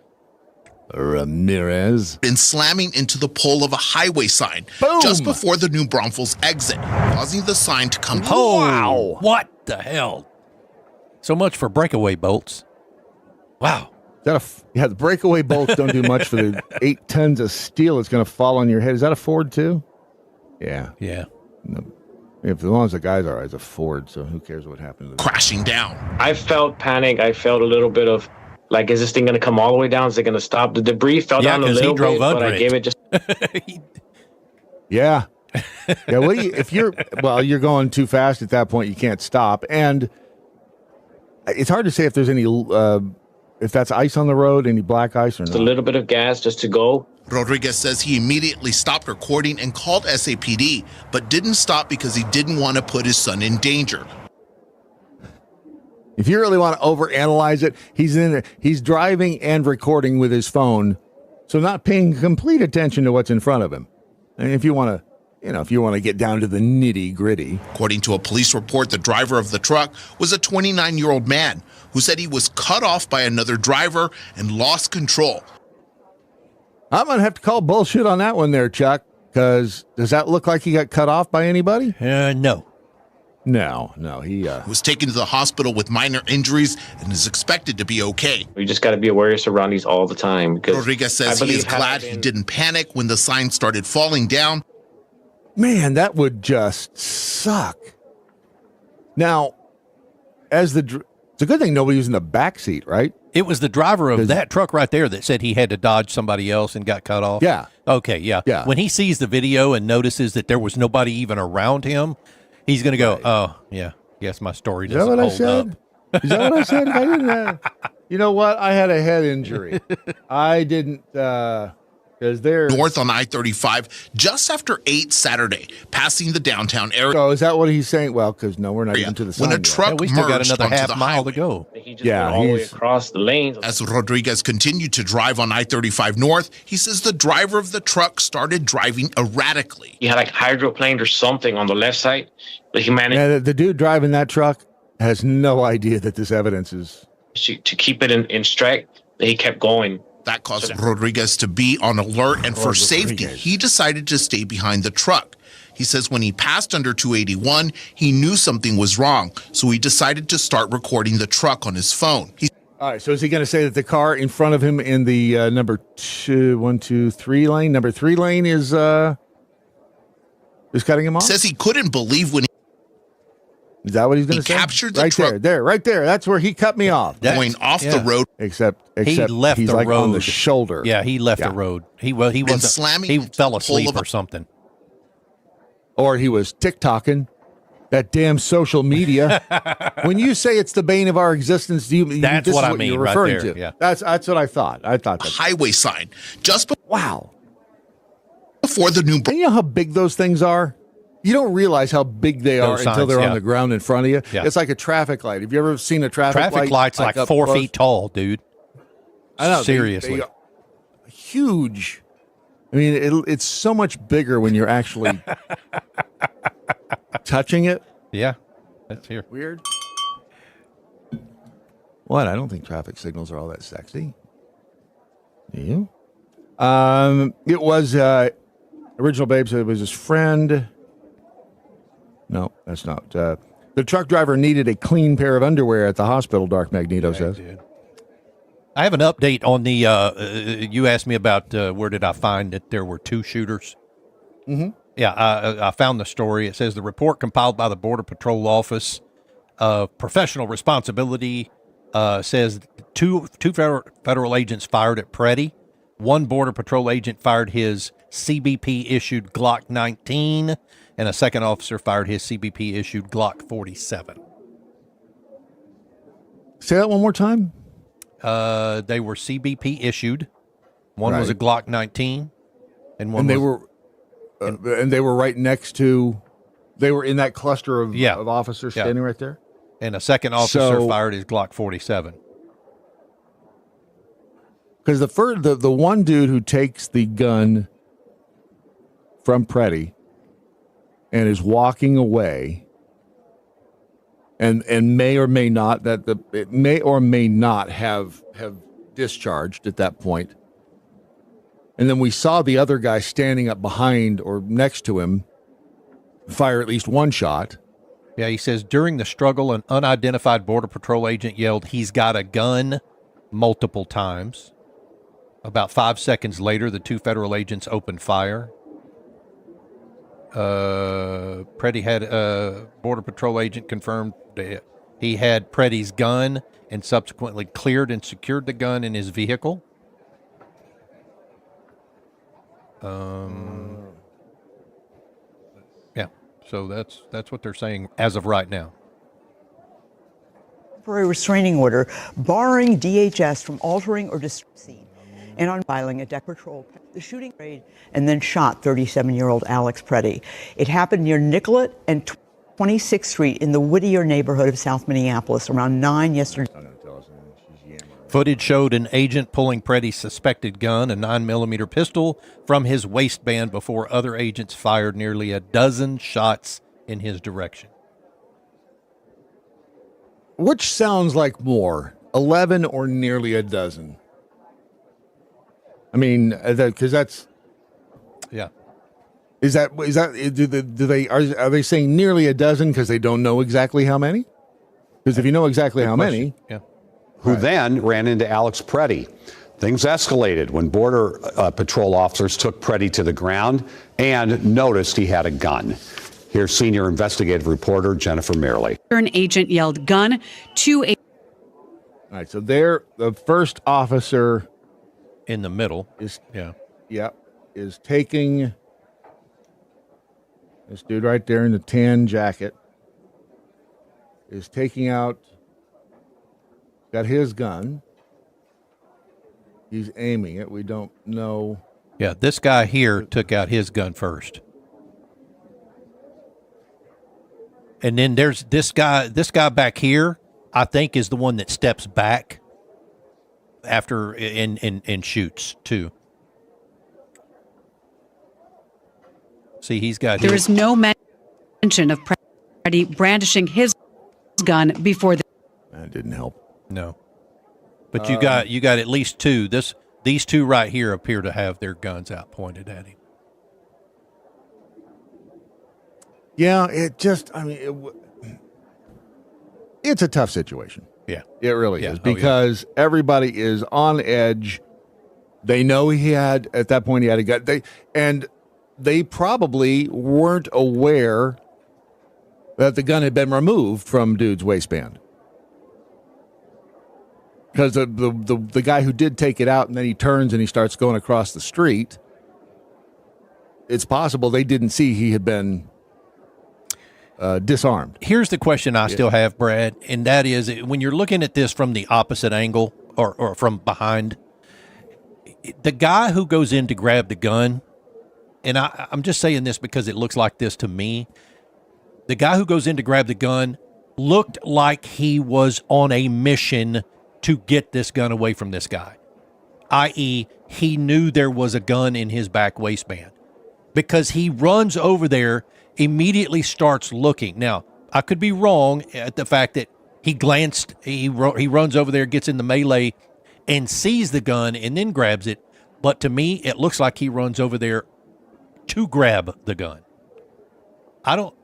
...been slamming into the pole of a highway sign... Boom! ...just before the New Braunfels exit, causing the sign to come... Oh, wow! What the hell? So much for breakaway bolts. Wow. The breakaway bolts don't do much for the 8 tons of steel that's going to fall on your head. Is that a Ford, too? Yeah. Yeah. No. As long as the guy's all right, it's a Ford, so who cares what happened to them? Crashing down. I felt panic. I felt a little bit of... Like, is this thing going to come all the way down? Is it going to stop? The debris fell down a little bit, but I gave it just... Yeah. Yeah, well, you're going too fast at that point. You can't stop. And it's hard to say if there's any, if that's ice on the road, any black ice or not. Just a little bit of gas just to go. Rodriguez says he immediately stopped recording and called SAPD, but didn't stop because he didn't want to put his son in danger. If you really want to overanalyze it, he's driving and recording with his phone, so not paying complete attention to what's in front of him. And if you want to get down to the nitty gritty. According to a police report, the driver of the truck was a 29-year-old man who said he was cut off by another driver and lost control. I'm going to have to call bullshit on that one there, Chuck, because does that look like he got cut off by anybody? No. No, he was taken to the hospital with minor injuries and is expected to be okay. You just got to be aware of your surroundings all the time. Because Rodriguez says he is glad he didn't panic when the sign started falling down. Man, that would just suck. Now, it's a good thing nobody was in the back seat, right? It was the driver of that truck right there that said he had to dodge somebody else and got cut off. Yeah. Okay, yeah. When he sees the video and notices that there was nobody even around him, he's going to go, oh, yeah, guess my story doesn't hold up. Is that what I said? I didn't, you know what? I had a head injury. I didn't, because they're north on I-35 just after 8 Saturday, passing the downtown area. Oh, is that what he's saying? Well, because no, we're not even to the when sign a truck we still got merged another onto half the mile highway. to go. He just went all the way across the lanes. As Rodriguez continued to drive on I-35 north, he says the driver of the truck started driving erratically. He had like hydroplaned or something on the left side, but he managed. Yeah, the dude driving that truck has no idea that this evidence is to keep it in strike. He kept going. That caused Rodriguez to be on alert, and for safety, he decided to stay behind the truck. He says when he passed under 281, he knew something was wrong, so he decided to start recording the truck on his phone. All right, so is he going to say that the car in front of him in the number 3 lane is cutting him off? Says he couldn't believe when is that what he's going to say? Captured the right truck. Right there. That's where he cut me off. Going off the road. Except he left he's the like road on the shoulder. Yeah, he left the road. He wasn't slamming. He fell asleep pole or something. Or he was TikToking. That damn social media. When you say it's the bane of our existence, That's this what is I mean you're right referring there, to. yeah. That's what I thought. I thought that. Highway sign. Wow. Before the new. And you know how big those things are? You don't realize how big they are Those until signs, they're yeah. on the ground in front of you. Yeah. It's like a traffic light. Have you ever seen a traffic light? Traffic light's like up 4 close? feet tall, dude. I know. Seriously. They are huge. I mean, it's so much bigger when you're actually touching it. Yeah. That's here. Weird. What? I don't think traffic signals are all that sexy. Do you? It was Original Babe said it was his friend. No, that's not. The truck driver needed a clean pair of underwear at the hospital, Dark Magneto says. I have an update on the, you asked me about where did I find that there were 2 shooters. Mm-hmm. Yeah, I found the story. It says the report compiled by the Border Patrol Office of Professional Responsibility says two federal agents fired at Preddy. One Border Patrol agent fired his CBP-issued Glock 19, and a second officer fired his CBP-issued Glock 47. Say that one more time. They were CBP-issued. One was a Right. Glock 19, and one And they was... were, and they were right next to. They were in that cluster of officers Yeah. standing right there. And a second officer So- fired his Glock 47. Because the one dude who takes the gun from Preddy and is walking away, and may or may not it may or may not have discharged at that point. And then we saw the other guy standing up behind or next to him fire at least one shot. Yeah, he says during the struggle, an unidentified Border Patrol agent yelled, "He's got a gun," multiple times. About 5 seconds later, the 2 federal agents opened fire. Preddy had a Border Patrol agent confirmed that he had Preddy's gun and subsequently cleared and secured the gun in his vehicle. Yeah, so that's what they're saying as of right now. For a restraining order barring DHS from altering or scene and on filing a deck patrol. The shooting raid and then shot 37-year-old Alex Preddy. It happened near Nicollet and 26th Street in the Whittier neighborhood of South Minneapolis around 9 yesterday. Footage showed an agent pulling Preddy's suspected gun, a 9mm pistol, from his waistband before other agents fired nearly a dozen shots in his direction. Which sounds like more, 11 or nearly a dozen? I mean, because that's... Yeah. Are they saying nearly a dozen because they don't know exactly how many? Because if you know exactly how many... Yeah. Who then ran into Alex Preddy. Things escalated when Border Patrol officers took Preddy to the ground and noticed he had a gun. Here's senior investigative reporter Jennifer Merrily. An agent yelled gun to a... All right, so there, the first officer... In the middle. Is taking this dude right there in the tan jacket, is taking out... Got his gun. He's aiming it. We don't know. Yeah, this guy here took out his gun first. And then there's this guy back here, I think, is the one that steps back after and shoots too. See, he's got There is no mention of Preddy brandishing his gun before the... That didn't help. No. But you got at least two. These two right here appear to have their guns out pointed at him. Yeah, it's a tough situation. Yeah. It really is because everybody is on edge. They know at that point he had a gun. They probably weren't aware that the gun had been removed from dude's waistband. Because the guy who did take it out and then he turns and he starts going across the street, it's possible they didn't see he had been disarmed. Here's the question I still have, Brad, and that is when you're looking at this from the opposite angle or from behind, the guy who goes in to grab the gun, and I'm just saying this because it looks like this to me, the guy who goes in to grab the gun looked like he was on a mission to get this gun away from this guy, i.e., he knew there was a gun in his back waistband because he runs over there, immediately starts looking. Now, I could be wrong at the fact that he glanced, he runs over there, gets in the melee, and sees the gun and then grabs it. But to me, it looks like he runs over there to grab the gun. I don't...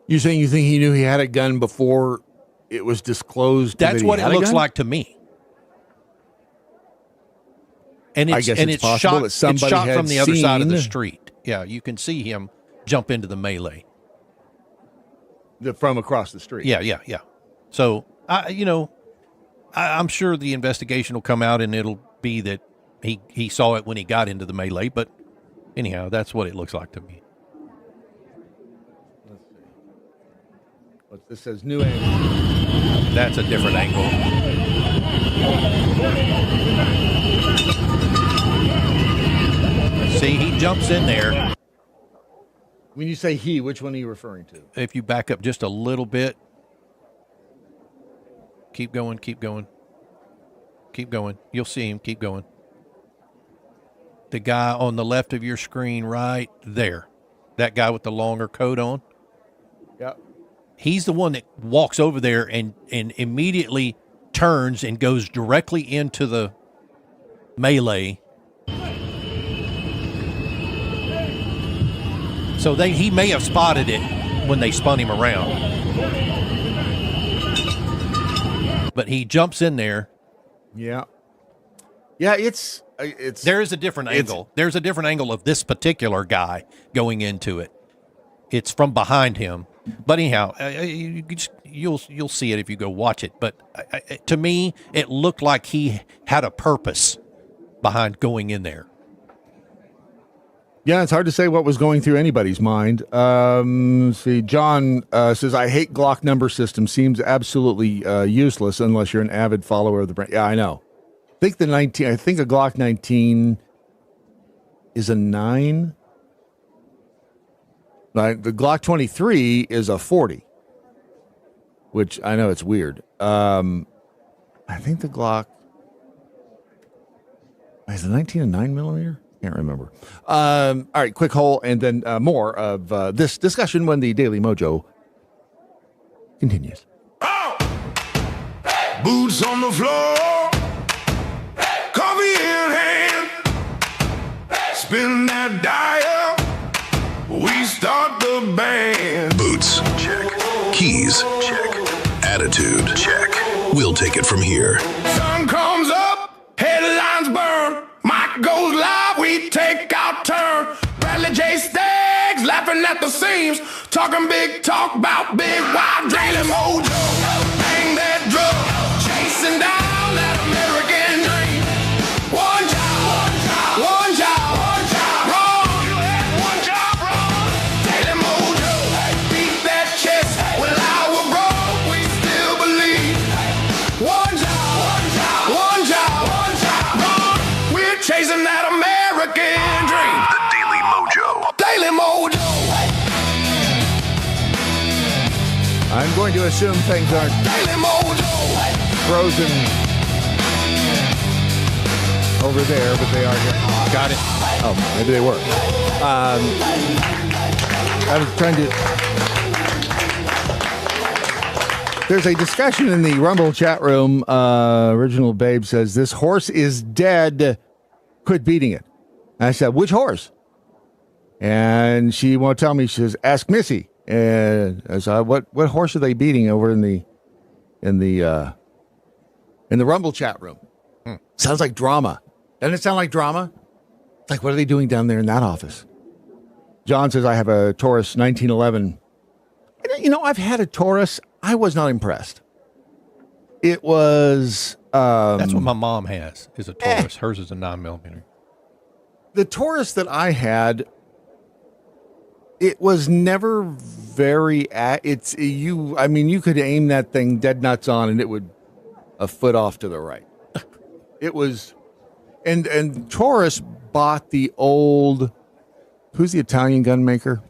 You saying you think he knew he had a gun before it was disclosed? That's what it looks like to me. And I guess it's possible that somebody shot had from the other side of the seen- street. Yeah, you can see him jump into the melee. From across the street. Yeah. So, I'm sure the investigation will come out and it'll be that he saw it when he got into the melee. But anyhow, that's what it looks like to me. But this says new angle. That's a different angle. See, he jumps in there. When you say he, which one are you referring to? If you back up just a little bit. Keep going. You'll see him. Keep going. The guy on the left of your screen right there. That guy with the longer coat on. Yep. He's the one that walks over there and immediately turns and goes directly into the melee. So he may have spotted it when they spun him around. But he jumps in there. Yeah. Yeah, it's there is a different angle. There's a different angle of this particular guy going into it. It's from behind him. But anyhow, you'll see it if you go watch it. But to me, it looked like he had a purpose behind going in there. Yeah, it's hard to say what was going through anybody's mind. See, John says, I hate Glock number system. Seems absolutely useless unless you're an avid follower of the brand. Yeah, I know. I think a Glock 19 is a 9. Like the Glock 23 is a 40, which I know it's weird. I think the Glock is it 19 and 9 millimeter? Can't remember. All right, quick hole, and then more of this discussion when the Daily Mojo continues. Boots on the floor, coffee in hand, spin that dial, we start the band. Boots, check. Keys, check. Attitude, check. We'll take it from here. Sun comes up, headlines burn, mic goes live, we take our turn. Bradley J. Staggs laughing at the seams, talking big talk about big wild Daily MoJo. Bang that drum, chasing down that American dream. One job, one job, wrong. One job, wrong. Daily MoJo, beat that chest. Well, I was broke, we still believe. One job, wrong. We're chasing that American dream. The Daily Mojo. Daily MoJo. I'm going to assume things aren't frozen over there, but they are here. Got it. Oh, maybe they were. I was trying to... There's a discussion in the Rumble chat room. Original Babe says, this horse is dead. Quit beating it. And I said, which horse? And she won't tell me. She says, ask Missy. And I said, what horse are they beating over in the Rumble chat room? Sounds like drama. Doesn't it sound like drama? It's like, what are they doing down there in that office? John says, I have a Taurus 1911. You know, I've had a Taurus. I was not impressed. It was... That's what my mom has, is a Taurus. Hers is a 9mm. The Taurus that I had... It was never very. You could aim that thing dead nuts on, and it would a foot off to the right. It was, and Taurus bought the old. Who's the Italian gun maker?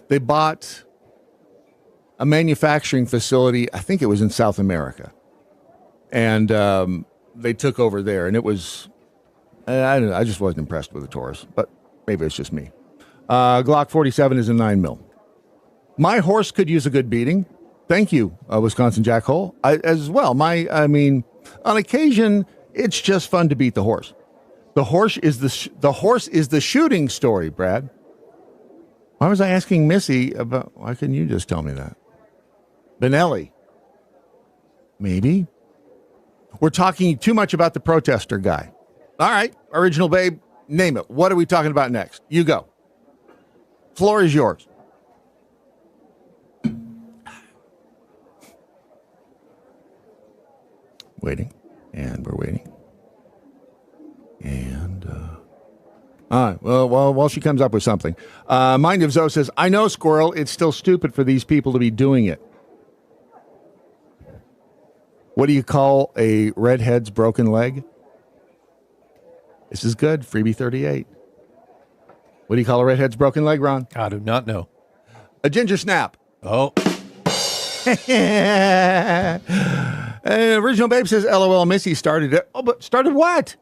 They bought a manufacturing facility. I think it was in South America, and they took over there, and it was. I don't know. I just wasn't impressed with the Taurus, but maybe it's just me. Glock 47 is a 9mm. My horse could use a good beating. Thank you, Wisconsin Jack Hole. As well. On occasion, it's just fun to beat the horse. The horse is the shooting story, Brad. Why was I asking Missy about? Why couldn't you just tell me that? Benelli. Maybe. We're talking too much about the protester guy. All right, Original Babe, name it. What are we talking about next? You go. Floor is yours. Waiting, and we're waiting. And, all right, well, while she comes up with something. Mind of Zoe says, I know, Squirrel, it's still stupid for these people to be doing it. What do you call a redhead's broken leg? This is good. Freebie 38. What do you call a redhead's broken leg, Ron? I do not know. A ginger snap. Oh. Original Babe says, LOL, Missy started it. Oh, but started what?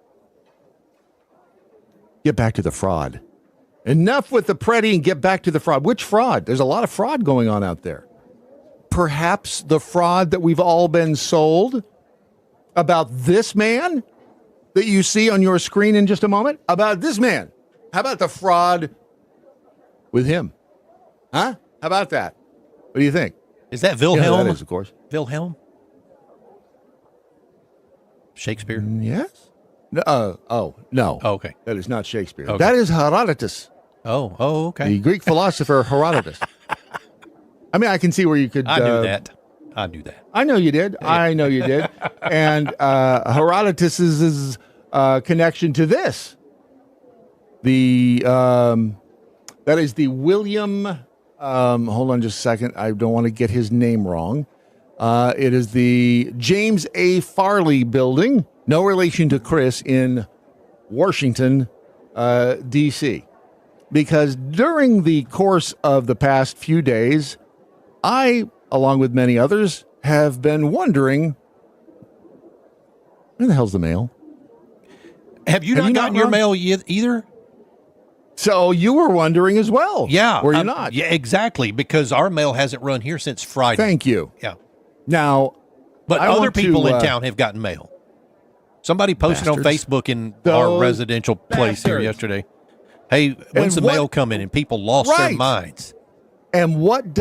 Get back to the fraud. Enough with the Pretty and get back to the fraud. Which fraud? There's a lot of fraud going on out there. Perhaps the fraud that we've all been sold about this man that you see on your screen in just a moment? About this man. How about the fraud with him? Huh? How about that? What do you think? Is that Wilhelm? Yeah, that is, of course. Wilhelm? Shakespeare? Yes. No. No. Oh, okay. That is not Shakespeare. Okay. That is Herodotus. Oh, okay. The Greek philosopher Herodotus. I mean, I can see where you could... I knew that. I knew that. I know you did. Yeah. I know you did. And Herodotus's connection to this. That is the William... hold on just a second. I don't want to get his name wrong. It is the James A. Farley Building. No relation to Chris in Washington, D.C. Because during the course of the past few days, I along with many others, have been wondering, where the hell's the mail? Have you not gotten your mail either? So you were wondering as well. Yeah. Were you not? Yeah, exactly, because our mail hasn't run here since Friday. Thank you. Yeah. Now, but other people in town have gotten mail. Somebody posted on Facebook in our residential place here yesterday. Hey, when's the mail coming? And people lost their minds. And what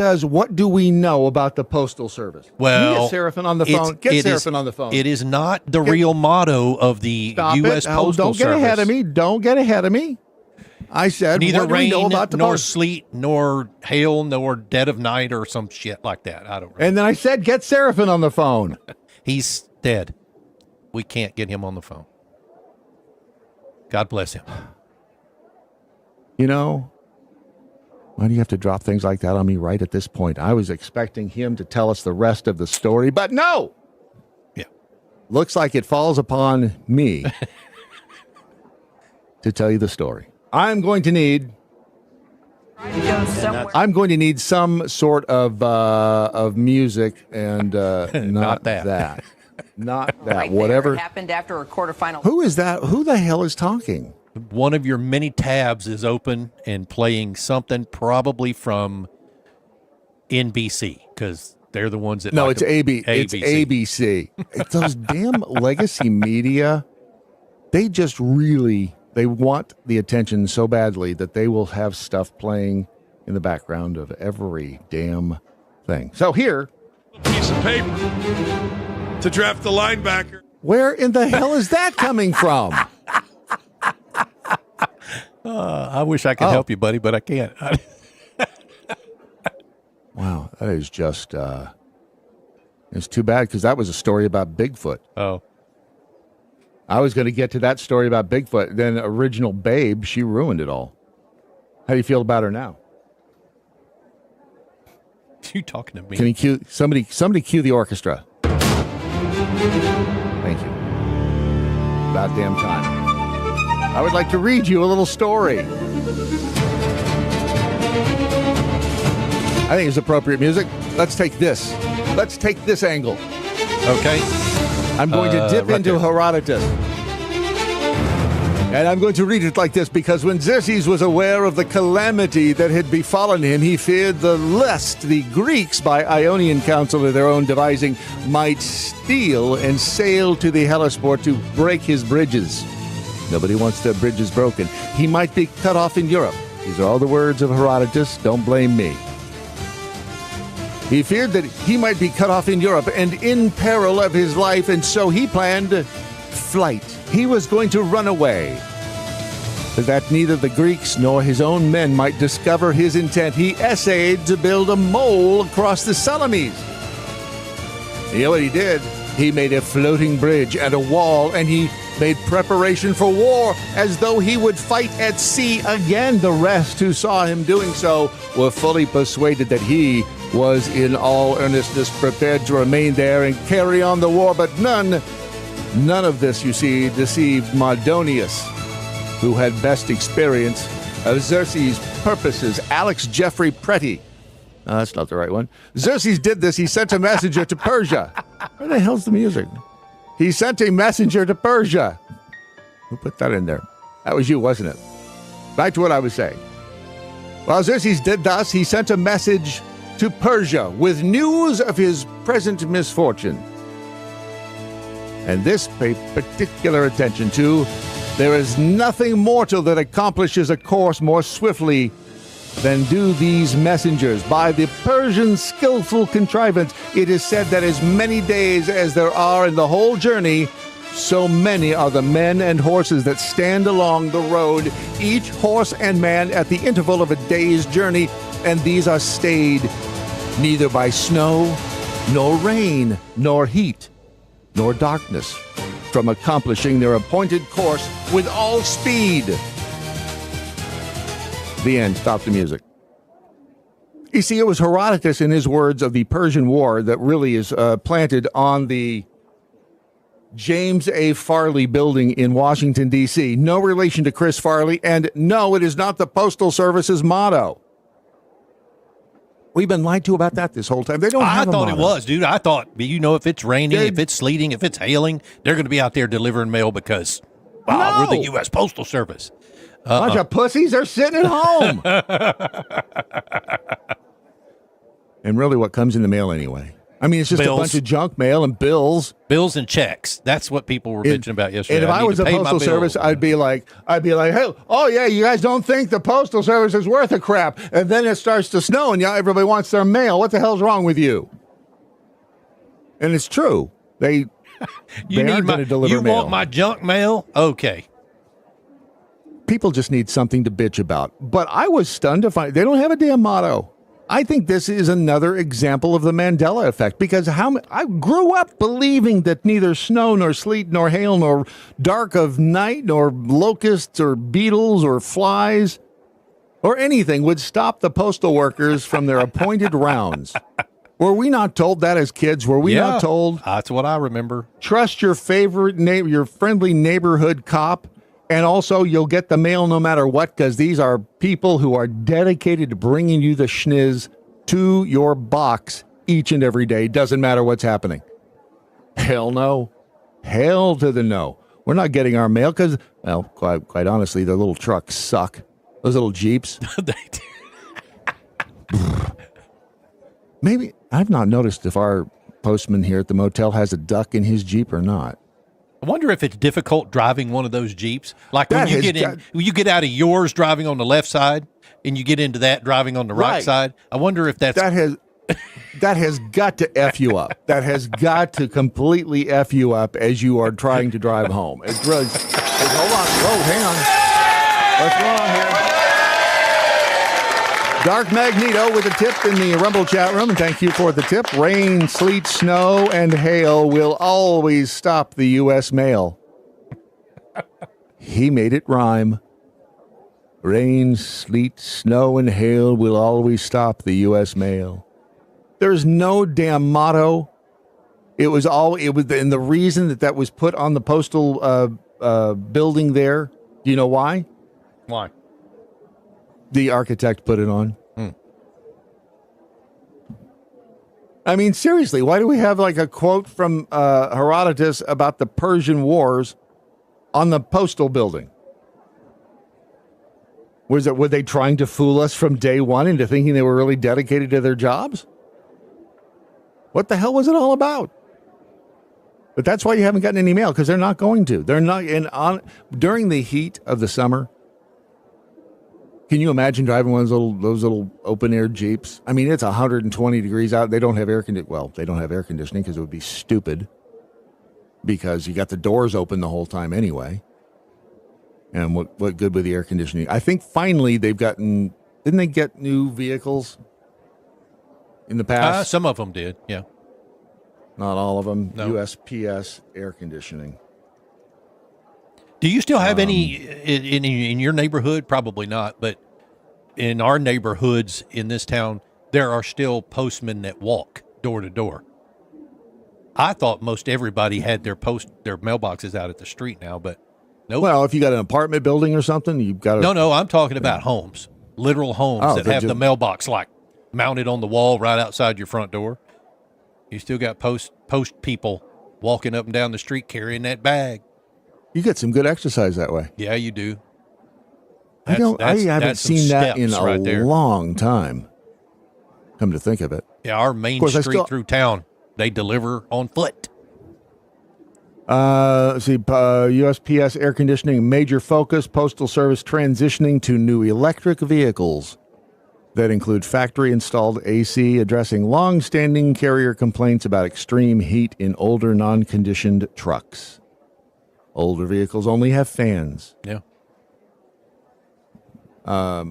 do we know about the Postal Service? Well, get Seraphin on the phone. Get Seraphin on the phone. It is not the real motto of the U.S. Postal Service. Don't get ahead of me. Don't get ahead of me. I said, neither what do rain, we know about the nor post? sleet, nor hail, nor dead of night, or some shit like that. I don't know. And then I said, get Seraphin on the phone. He's dead. We can't get him on the phone. God bless him. You know, why do you have to drop things like that on me right at this point? I was expecting him to tell us the rest of the story, but no. Yeah. Looks like it falls upon me to tell you the story. I'm going to need some sort of music and not that. Not that. Right whatever there. It happened after a quarterfinal. Who is that? Who the hell is talking? One of your many tabs is open and playing something probably from NBC, because they're the ones that it's ABC. It's ABC. It's those damn legacy media. They just they want the attention so badly that they will have stuff playing in the background of every damn thing. So here, piece of paper to draft the linebacker. Where in the hell is that coming from? I wish I could help you, buddy, but I can't. Wow, that is just, it's too bad, because that was a story about Bigfoot. Oh. I was going to get to that story about Bigfoot. Then original Babe, she ruined it all. How do you feel about her now? You talking to me? Can you cue somebody cue the orchestra? Thank you. About damn time. I would like to read you a little story. I think it's appropriate music. Let's take this. Let's take this angle. Okay. I'm going to dip into Herodotus. And I'm going to read it like this, because when Xerxes was aware of the calamity that had befallen him, he feared lest the Greeks, by Ionian counsel of their own devising, might steal and sail to the Hellespont to break his bridges. Nobody wants their bridges broken. He might be cut off in Europe. These are all the words of Herodotus. Don't blame me. He feared that he might be cut off in Europe and in peril of his life, and so he planned flight. He was going to run away. So that neither the Greeks nor his own men might discover his intent, he essayed to build a mole across the Salamis. You know what he did? He made a floating bridge and a wall, and he made preparation for war as though he would fight at sea again. The rest who saw him doing so were fully persuaded that he was in all earnestness prepared to remain there and carry on the war. But none of this, you see, deceived Mardonius, who had best experience of Xerxes' purposes. Alex Jeffrey Pretty. No, that's not the right one. Xerxes did this. He sent a messenger to Persia. Where the hell's the music? He sent a messenger to Persia. Who put that in there? That was you, wasn't it? Back to what I was saying. While Xerxes did thus, he sent a message to Persia with news of his present misfortune. And this paid particular attention to: there is nothing mortal that accomplishes a course more swiftly than do these messengers. By the Persian skillful contrivance, it is said that as many days as there are in the whole journey, so many are the men and horses that stand along the road, each horse and man at the interval of a day's journey, and these are stayed neither by snow, nor rain, nor heat, nor darkness, from accomplishing their appointed course with all speed. The end. Stop the music. You see, it was Herodotus, in his words of the Persian War, that really is planted on the James A. Farley building in Washington, D.C. No relation to Chris Farley, and no, it is not the Postal Service's motto. We've been lied to about that this whole time. They don't I have a thought it motto. was, dude. I thought, if it's raining, if it's sleeting, if it's hailing, they're going to be out there delivering mail because, we're the U.S. Postal Service. Bunch of pussies are sitting at home. And really, what comes in the mail anyway? I mean, it's just Bills. a bunch of junk mail and bills. Bills and checks. That's what people were mentioning about yesterday. And if I was a postal service, I'd be like, hey, oh yeah, you guys don't think the postal service is worth a crap, and then it starts to snow, and everybody wants their mail. What the hell's wrong with you? And it's true. They aren't going to deliver mail. You want my junk mail? Okay. People just need something to bitch about. But I was stunned to find they don't have a damn motto. I think this is another example of the Mandela effect, because I grew up believing that neither snow nor sleet nor hail nor dark of night nor locusts or beetles or flies or anything would stop the postal workers from their appointed rounds. Were we not told that as kids? Were we not told? That's what I remember. Trust your favorite neighbor, your friendly neighborhood cop. And also, you'll get the mail no matter what, because these are people who are dedicated to bringing you the schniz to your box each and every day. Doesn't matter what's happening. Hell no. Hell to the no. We're not getting our mail because, well, quite honestly, the little trucks suck. Those little Jeeps. Maybe, I've not noticed if our postman here at the motel has a duck in his Jeep or not. I wonder if it's difficult driving one of those Jeeps. Like when you get out of yours driving on the left side and you get into that driving on the right side. I wonder if that has got to F you up. That has got to completely F you up as you are trying to drive home. It's really, hold on. Whoa, hang on. What's going on here? Dark Magneto with a tip in the Rumble chat room, and thank you for the tip. Rain, sleet, snow, and hail will always stop the U.S. mail. He made it rhyme. Rain, sleet, snow, and hail will always stop the U.S. mail. There's no damn motto. And the reason that was put on the postal building there. Do you know why? Why? The architect put it on. I mean, seriously, why do we have like a quote from Herodotus about the Persian Wars on the postal building? Were they trying to fool us from day one into thinking they were really dedicated to their jobs? What the hell was it all about? But that's why you haven't gotten any mail, because they're not going to. They're not during the heat of the summer. Can you imagine driving one of those little open-air Jeeps? I mean, it's 120 degrees out. They don't have air conditioning. Well, they don't have air conditioning because it would be stupid, because you got the doors open the whole time anyway. And what good with the air conditioning? I think finally didn't they get new vehicles in the past? Some of them did, yeah. Not all of them. No. USPS air conditioning. Do you still have any in your neighborhood? Probably not, but in our neighborhoods in this town, there are still postmen that walk door to door. I thought most everybody had their mailboxes out at the street now, but no. Nope. Well, if you got an apartment building or something, you've got to... No, I'm talking about homes, literal homes that have the mailbox like mounted on the wall right outside your front door. You still got post people walking up and down the street carrying that bag. You get some good exercise that way. Yeah, you do. I haven't seen that in a long time. Come to think of it. Yeah, our main street through town, they deliver on foot. USPS air conditioning, major focus, Postal Service transitioning to new electric vehicles that include factory-installed AC, addressing long-standing carrier complaints about extreme heat in older, non-conditioned trucks. Older vehicles only have fans. Yeah. How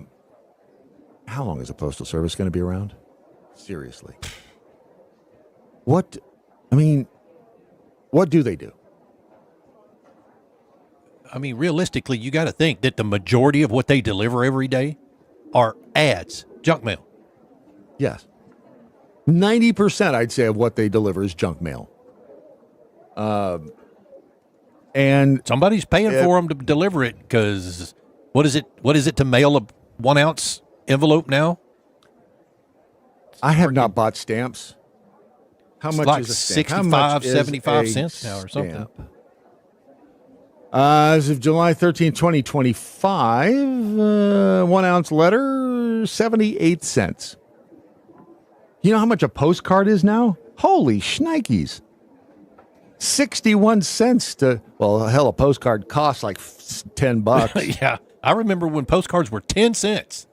long is the Postal Service going to be around? Seriously. What do they do? I mean, realistically, you got to think that the majority of what they deliver every day are ads, junk mail. Yes. 90%, I'd say, of what they deliver is junk mail. And somebody's paying for them to deliver it, because what is it to mail a 1 ounce envelope now? I have not bought stamps. How It's much like is a stamp? 65, 75 cents now or something. As of July 13, 2025, 1 ounce letter, 78 cents. You know how much a postcard is now? Holy shnikes. 61 cents to, well, hell, a postcard costs like $10. Yeah. I remember when postcards were 10 cents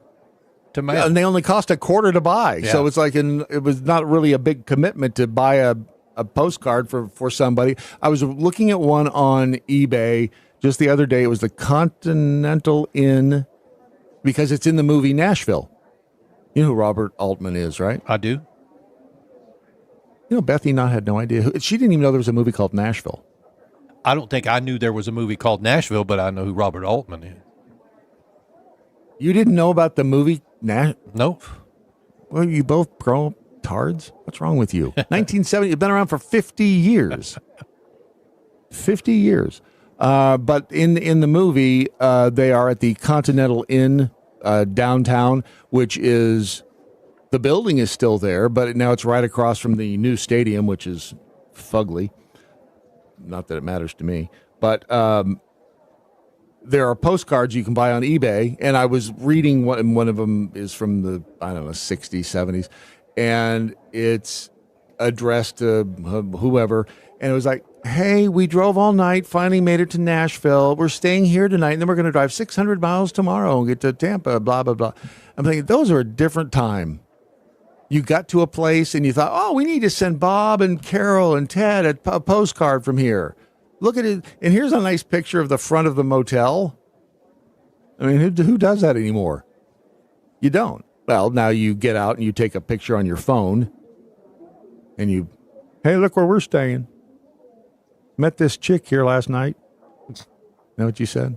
to mail. Yeah, and they only cost a quarter to buy. Yeah. So it's like, it was not really a big commitment to buy a postcard for somebody. I was looking at one on eBay just the other day. It was the Continental Inn, because it's in the movie Nashville. You know who Robert Altman is, right? I do. You know, Bethy had no idea. She didn't even know there was a movie called Nashville. I don't think I knew there was a movie called Nashville, but I know who Robert Altman is. You didn't know about the movie Nope. Well, you both grown tards? What's wrong with you? 1970, you've been around for 50 years. 50 years. But in the movie, they are at the Continental Inn downtown, which is, the building is still there, but now it's right across from the new stadium, which is fugly. Not that it matters to me. But there are postcards you can buy on eBay, and I was reading one of them is from the, I don't know, 60s, 70s, and it's addressed to whoever, and it was like, hey, we drove all night, finally made it to Nashville. We're staying here tonight, and then we're going to drive 600 miles tomorrow and get to Tampa, blah, blah, blah. I'm thinking, those are a different time. You got to a place, and you thought, oh, we need to send Bob and Carol and Ted a postcard from here. Look at it, and here's a nice picture of the front of the motel. I mean, who does that anymore? You don't. Well, now you get out and you take a picture on your phone, and you, hey, look where we're staying. Met this chick here last night. Know what you said?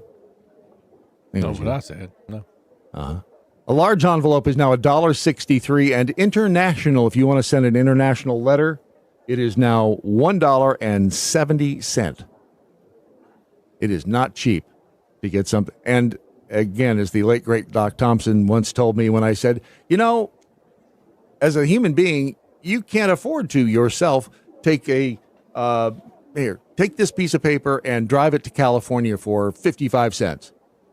Know what I said. No. Uh-huh. A large envelope is now $1.63, and international, if you want to send an international letter, it is now $1.70. It is not cheap to get something. And again, as the late, great Doc Thompson once told me when I said, you know, as a human being, you can't afford to yourself take take this piece of paper and drive it to California for 55 cents.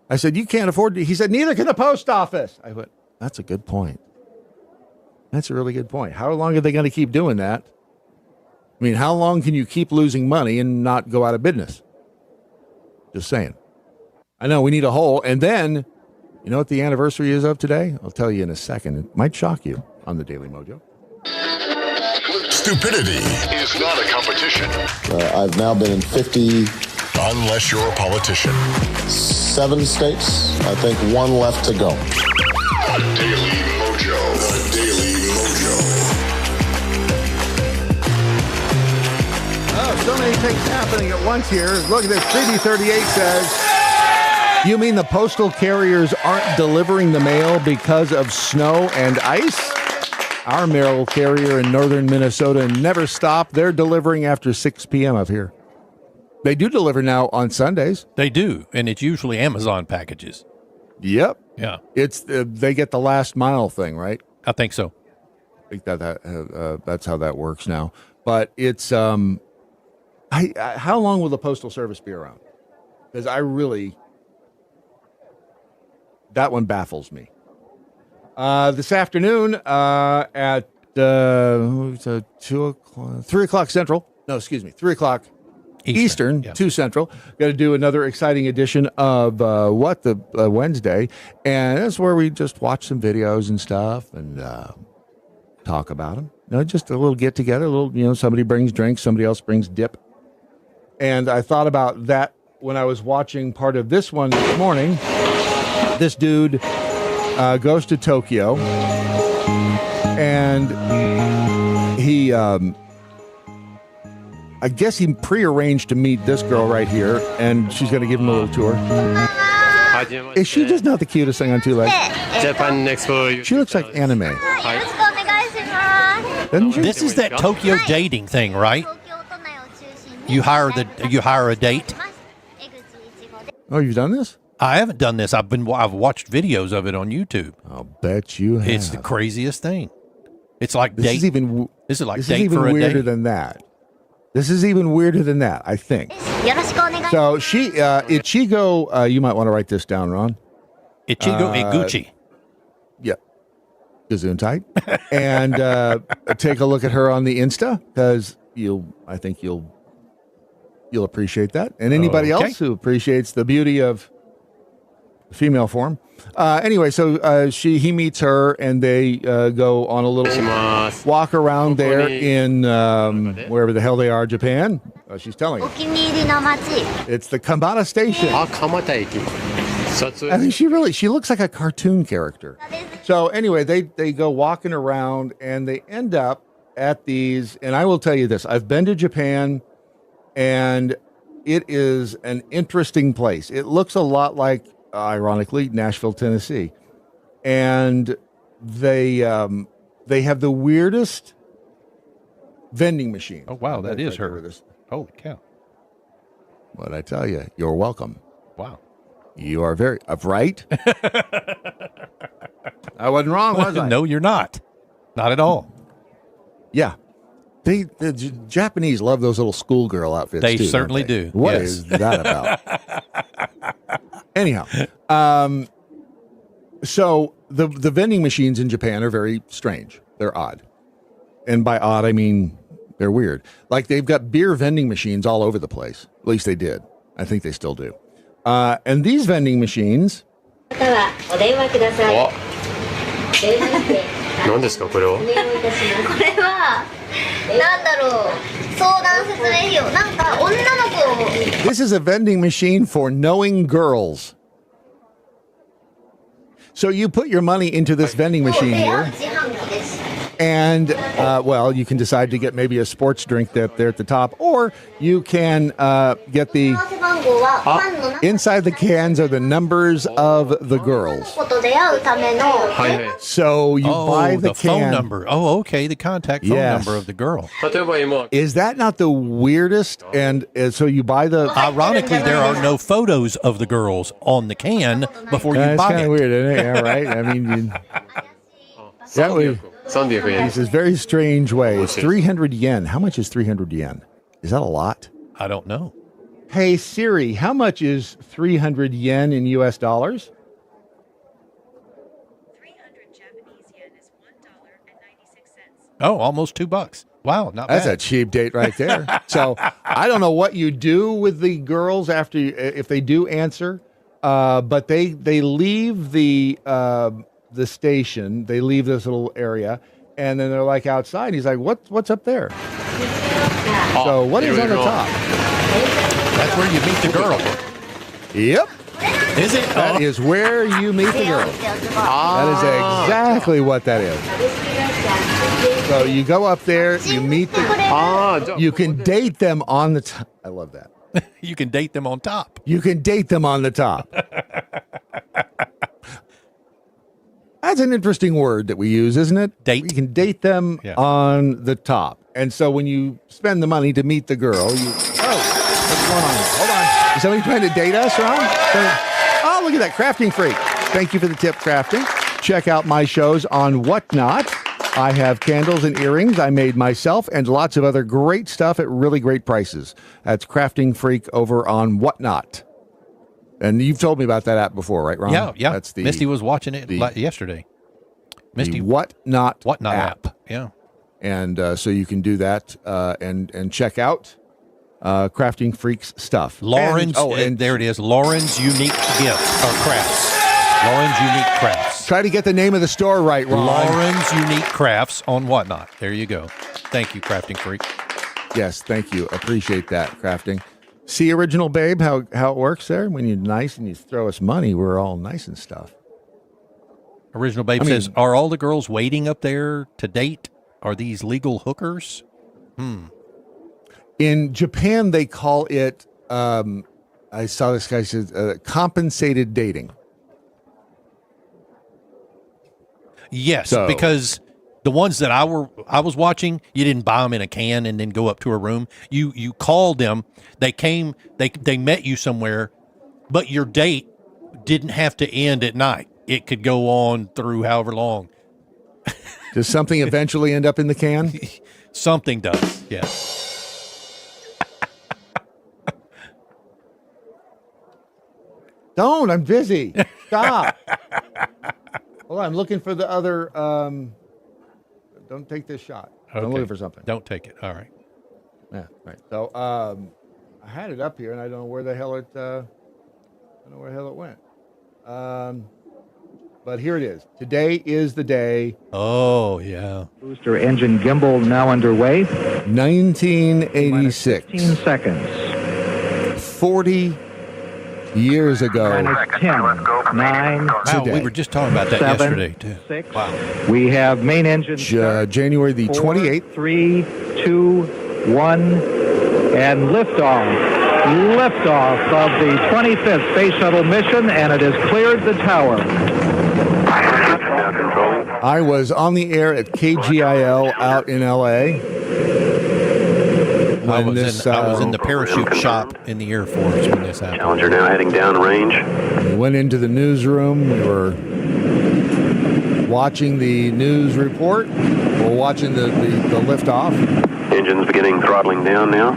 I said, you can't afford to. He said, neither can the post office. I went, that's a good point. That's a really good point. How long are they going to keep doing that? I mean, how long can you keep losing money and not go out of business? Just saying. I know we need a hole. And then, you know what the anniversary is of today? I'll tell you in a second. It might shock you on the Daily Mojo. Stupidity is not a competition. I've now been in 50... Unless you're a politician. 7 states. I think 1 left to go. The Daily Mojo. The Daily Mojo. Oh, so many things happening at once here. Look at this. 3D38 says, you mean the postal carriers aren't delivering the mail because of snow and ice? Our mail carrier in northern Minnesota never stopped. They're delivering after 6 p.m. up here. They do deliver now on Sundays. They do, and it's usually Amazon packages. Yep. Yeah. It's they get the last mile thing, right? I think so. I think that's how that works now. But it's how long will the Postal Service be around? Because that one baffles me. This afternoon at 3 o'clock Central. No, excuse me, 3 o'clock Eastern, yeah. 2 Central. Got to do another exciting edition of Wednesday, and that's where we just watch some videos and stuff and talk about them. Just a little get together. A little, somebody brings drinks, somebody else brings dip. And I thought about that when I was watching part of this one this morning. This dude goes to Tokyo, and he. I guess he prearranged to meet this girl right here, and she's going to give him a little tour. Is she just not the cutest thing on 2 legs? Japan Expo. She looks like anime. Doesn't she? This is that Tokyo dating thing, right? You hire a date. Oh, you've done this? I haven't done this. I've watched videos of it on YouTube. I'll bet you have. It's the craziest thing. It's like this is even weirder than that. This is even weirder than that, I think. So Ichigo, you might want to write this down, Ron. Ichigo Iguchi. Yeah. Gesundheit. And take a look at her on the Insta, because I think you'll appreciate that. And anybody else who appreciates the beauty of the female form. Anyway, so he meets her, and they go on a little walk around there in wherever the hell they are, Japan. She's telling us. It's the Kamata Station. I mean, she looks like a cartoon character. So anyway, they go walking around, and they end up at these, and I will tell you this, I've been to Japan, and it is an interesting place. It looks a lot like, ironically, Nashville, Tennessee. And they have the weirdest vending machine. Oh, wow, that is her. Holy cow. What I tell you, you're welcome. Wow. You are very, right? I wasn't wrong, was I? No, you're not. Not at all. Yeah. The Japanese love those little schoolgirl outfits. They too, certainly don't they? do. What yes. is that about? Anyhow, so the vending machines in Japan are very strange. They're odd. And by odd, I mean they're weird. Like they've got beer vending machines all over the place. At least they did. I think they still do. And these vending machines. 何ですかこれは？これはなんだろう相談説明費用なんか女の子を This is a vending machine for knowing girls. So you put your money into this vending machine here, and well, you can decide to get maybe a sports drink there at the top, or you can get the inside the cans are the numbers of the girls. So you buy the phone number. Oh, okay, the contact phone number of the girl. Is that not the weirdest? And so you buy the. Ironically, there are no photos of the girls on the can before you buy it. That's kind of weird, isn't it? Yeah, right. I mean, this is very strange way. It's 300 yen. How much is 300 yen? Is that a lot? I don't know. Hey Siri, how much is 300 yen in US dollars? 300 Japanese yen is $1.96. Oh, almost $2. Wow, not That's bad. a cheap date right there. So I don't know what you do with the girls after if they do answer, but they leave the station. They leave this little area, and then they're like outside. He's like, "What's up there?" So what is on the top? That's where you meet the girl. Yep. Is it? That is where you meet the girl. That is exactly what that is. So you go up there, you meet the. You can date them on the top. I love that. You can date them on top. You can date them on the top. That's an interesting word that we use, isn't it? Date. You can date them on the top. And so when you spend the money to meet the girl, what's going on? Hold on. Is somebody trying to date us, Ron? Oh, look at that. Crafting Freak. Thank you for the tip, Crafting. Check out my shows on Whatnot. I have candles and earrings I made myself and lots of other great stuff at really great prices. That's Crafting Freak over on Whatnot. And you've told me about that app before, right, Ron? Yeah. That's the Misty was watching it yesterday. Misty the Whatnot app. Yeah. And so you can do that and check out Crafting Freak's stuff. Lauren's, and there it is. Lauren's Unique Gifts or Crafts. Lauren's Unique Crafts. Try to get the name of the store right, Ron. Lauren's Unique Crafts on Whatnot. There you go. Thank you, Crafting Freak. Yes, thank you. Appreciate that, Crafting. See, Original Babe, how it works there? When you're nice and you throw us money, we're all nice and stuff. Original Babe says, are all the girls waiting up there to date? Are these legal hookers? In Japan, they call it, I saw this guy said, compensated dating. Yes, because the ones that I was watching, you didn't buy them in a can and then go up to a room. You called them. They came. They met you somewhere, but your date didn't have to end at night. It could go on through however long. Does something eventually end up in the can? Something does, yes. Don't. I'm busy. Stop. Hold on. I'm looking for the other. Don't take this shot. Okay. I'm looking for something. Don't take it. All right. Yeah. Right. So I had it up here, and I don't know where the hell it. I don't know where the hell it went. But here it is. Today is the day. Oh, yeah. Booster engine gimbal now underway. 1986. 15 seconds. 40 years ago. 10, 9, Wow, today. we were just talking about that 7, yesterday, too. 6. Wow. We have main engine. January the 28th. 3, 2, 1, and liftoff. Liftoff of the 25th Space Shuttle mission, and it has cleared the tower. I was on the air at KGIL out in LA. I was in the parachute shop in the Air Force when this happened. Challenger now heading down range. We went into the newsroom. We were watching the news report. We're watching the liftoff. Engines beginning throttling down now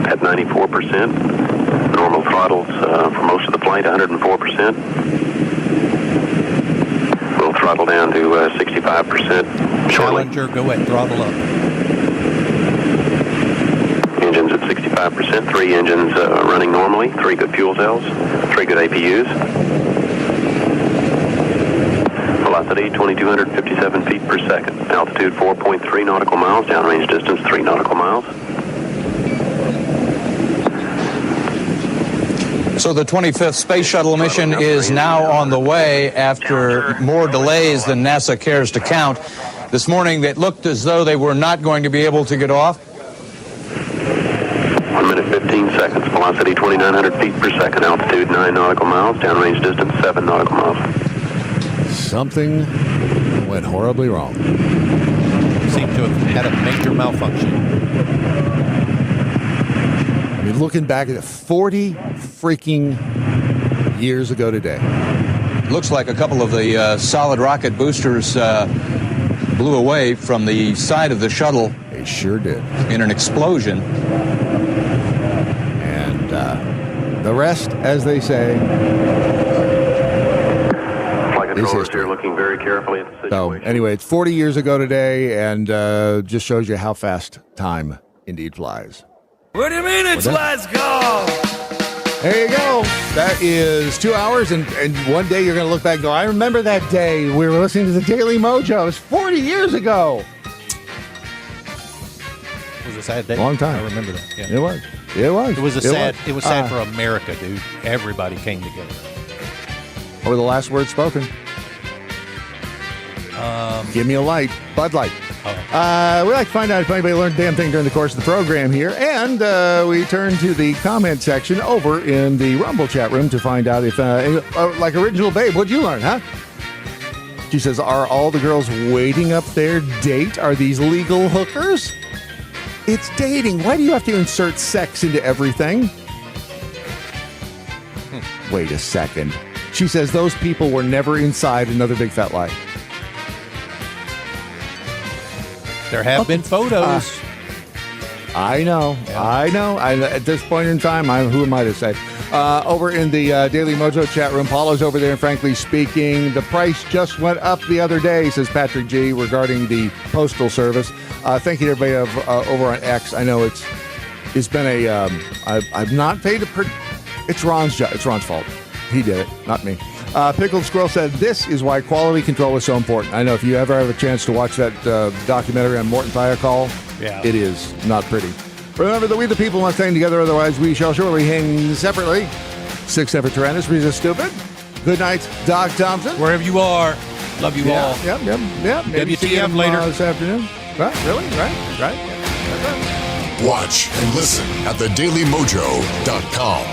at 94%. Normal throttles for most of the flight, 104%. We'll throttle down to 65% shortly. Challenger, go ahead, throttle up. Engines at 65%, 3 engines running normally, 3 good fuel cells, 3 good APUs. Velocity 2,257 feet per second. Altitude 4.3 nautical miles, downrange distance 3 nautical miles. So the 25th Space Shuttle mission is now on the way after more delays than NASA cares to count. This morning it looked as though they were not going to be able to get off. 1 minute 15 seconds. Velocity 2,900 feet per second. Altitude 9 nautical miles. Downrange distance 7 nautical miles. Something went horribly wrong. Seemed to have had a major malfunction. I mean, looking back at it, 40 freaking years ago today. Looks like a couple of the solid rocket boosters blew away from the side of the shuttle. They sure did. In an explosion. And the rest, as they say, Flight controllers here looking very carefully at the situation. So anyway, it's 40 years ago today, and just shows you how fast time indeed flies. What do you mean it's let's go? There you go. That is 2 hours, and one day you're going to look back and go, I remember that day we were listening to the Daily MoJo. It was 40 years ago. It was a sad day. Long time. I remember that. Yeah. It was. It was. It was sad for America, dude. Everybody came together. What were the last words spoken? Give me a light. Bud Light. We like to find out if anybody learned a damn thing during the course of the program here. And we turn to the comment section over in the Rumble chat room to find out if, like Original Babe, what'd you learn, huh? She says, are all the girls waiting up their date? Are these legal hookers? It's dating. Why do you have to insert sex into everything? Wait a second. She says those people were never inside Another Big Fat Lie. There have been photos. I know. Yeah. I know. At this point in time, who am I to say? Over in the Daily MoJo chat room, Paulo's over there, and frankly speaking, the price just went up the other day, says Patrick G, regarding the Postal Service. Thank you to everybody over on X. I know it's been a, I've not paid it's Ron's job. It's Ron's fault. He did it, not me. Pickled Squirrel said, this is why quality control is so important. I know if you ever have a chance to watch that documentary on Morton Thiokol, it is not pretty. Remember that we the people must hang together, otherwise we shall surely hang separately. 6 Never Tyrannus, resist stupid. Good night, Doc Thompson. Wherever you are, love you all. Yep. Maybe WTF later. This afternoon. Right, really? Right. Watch and listen at thedailymojo.com.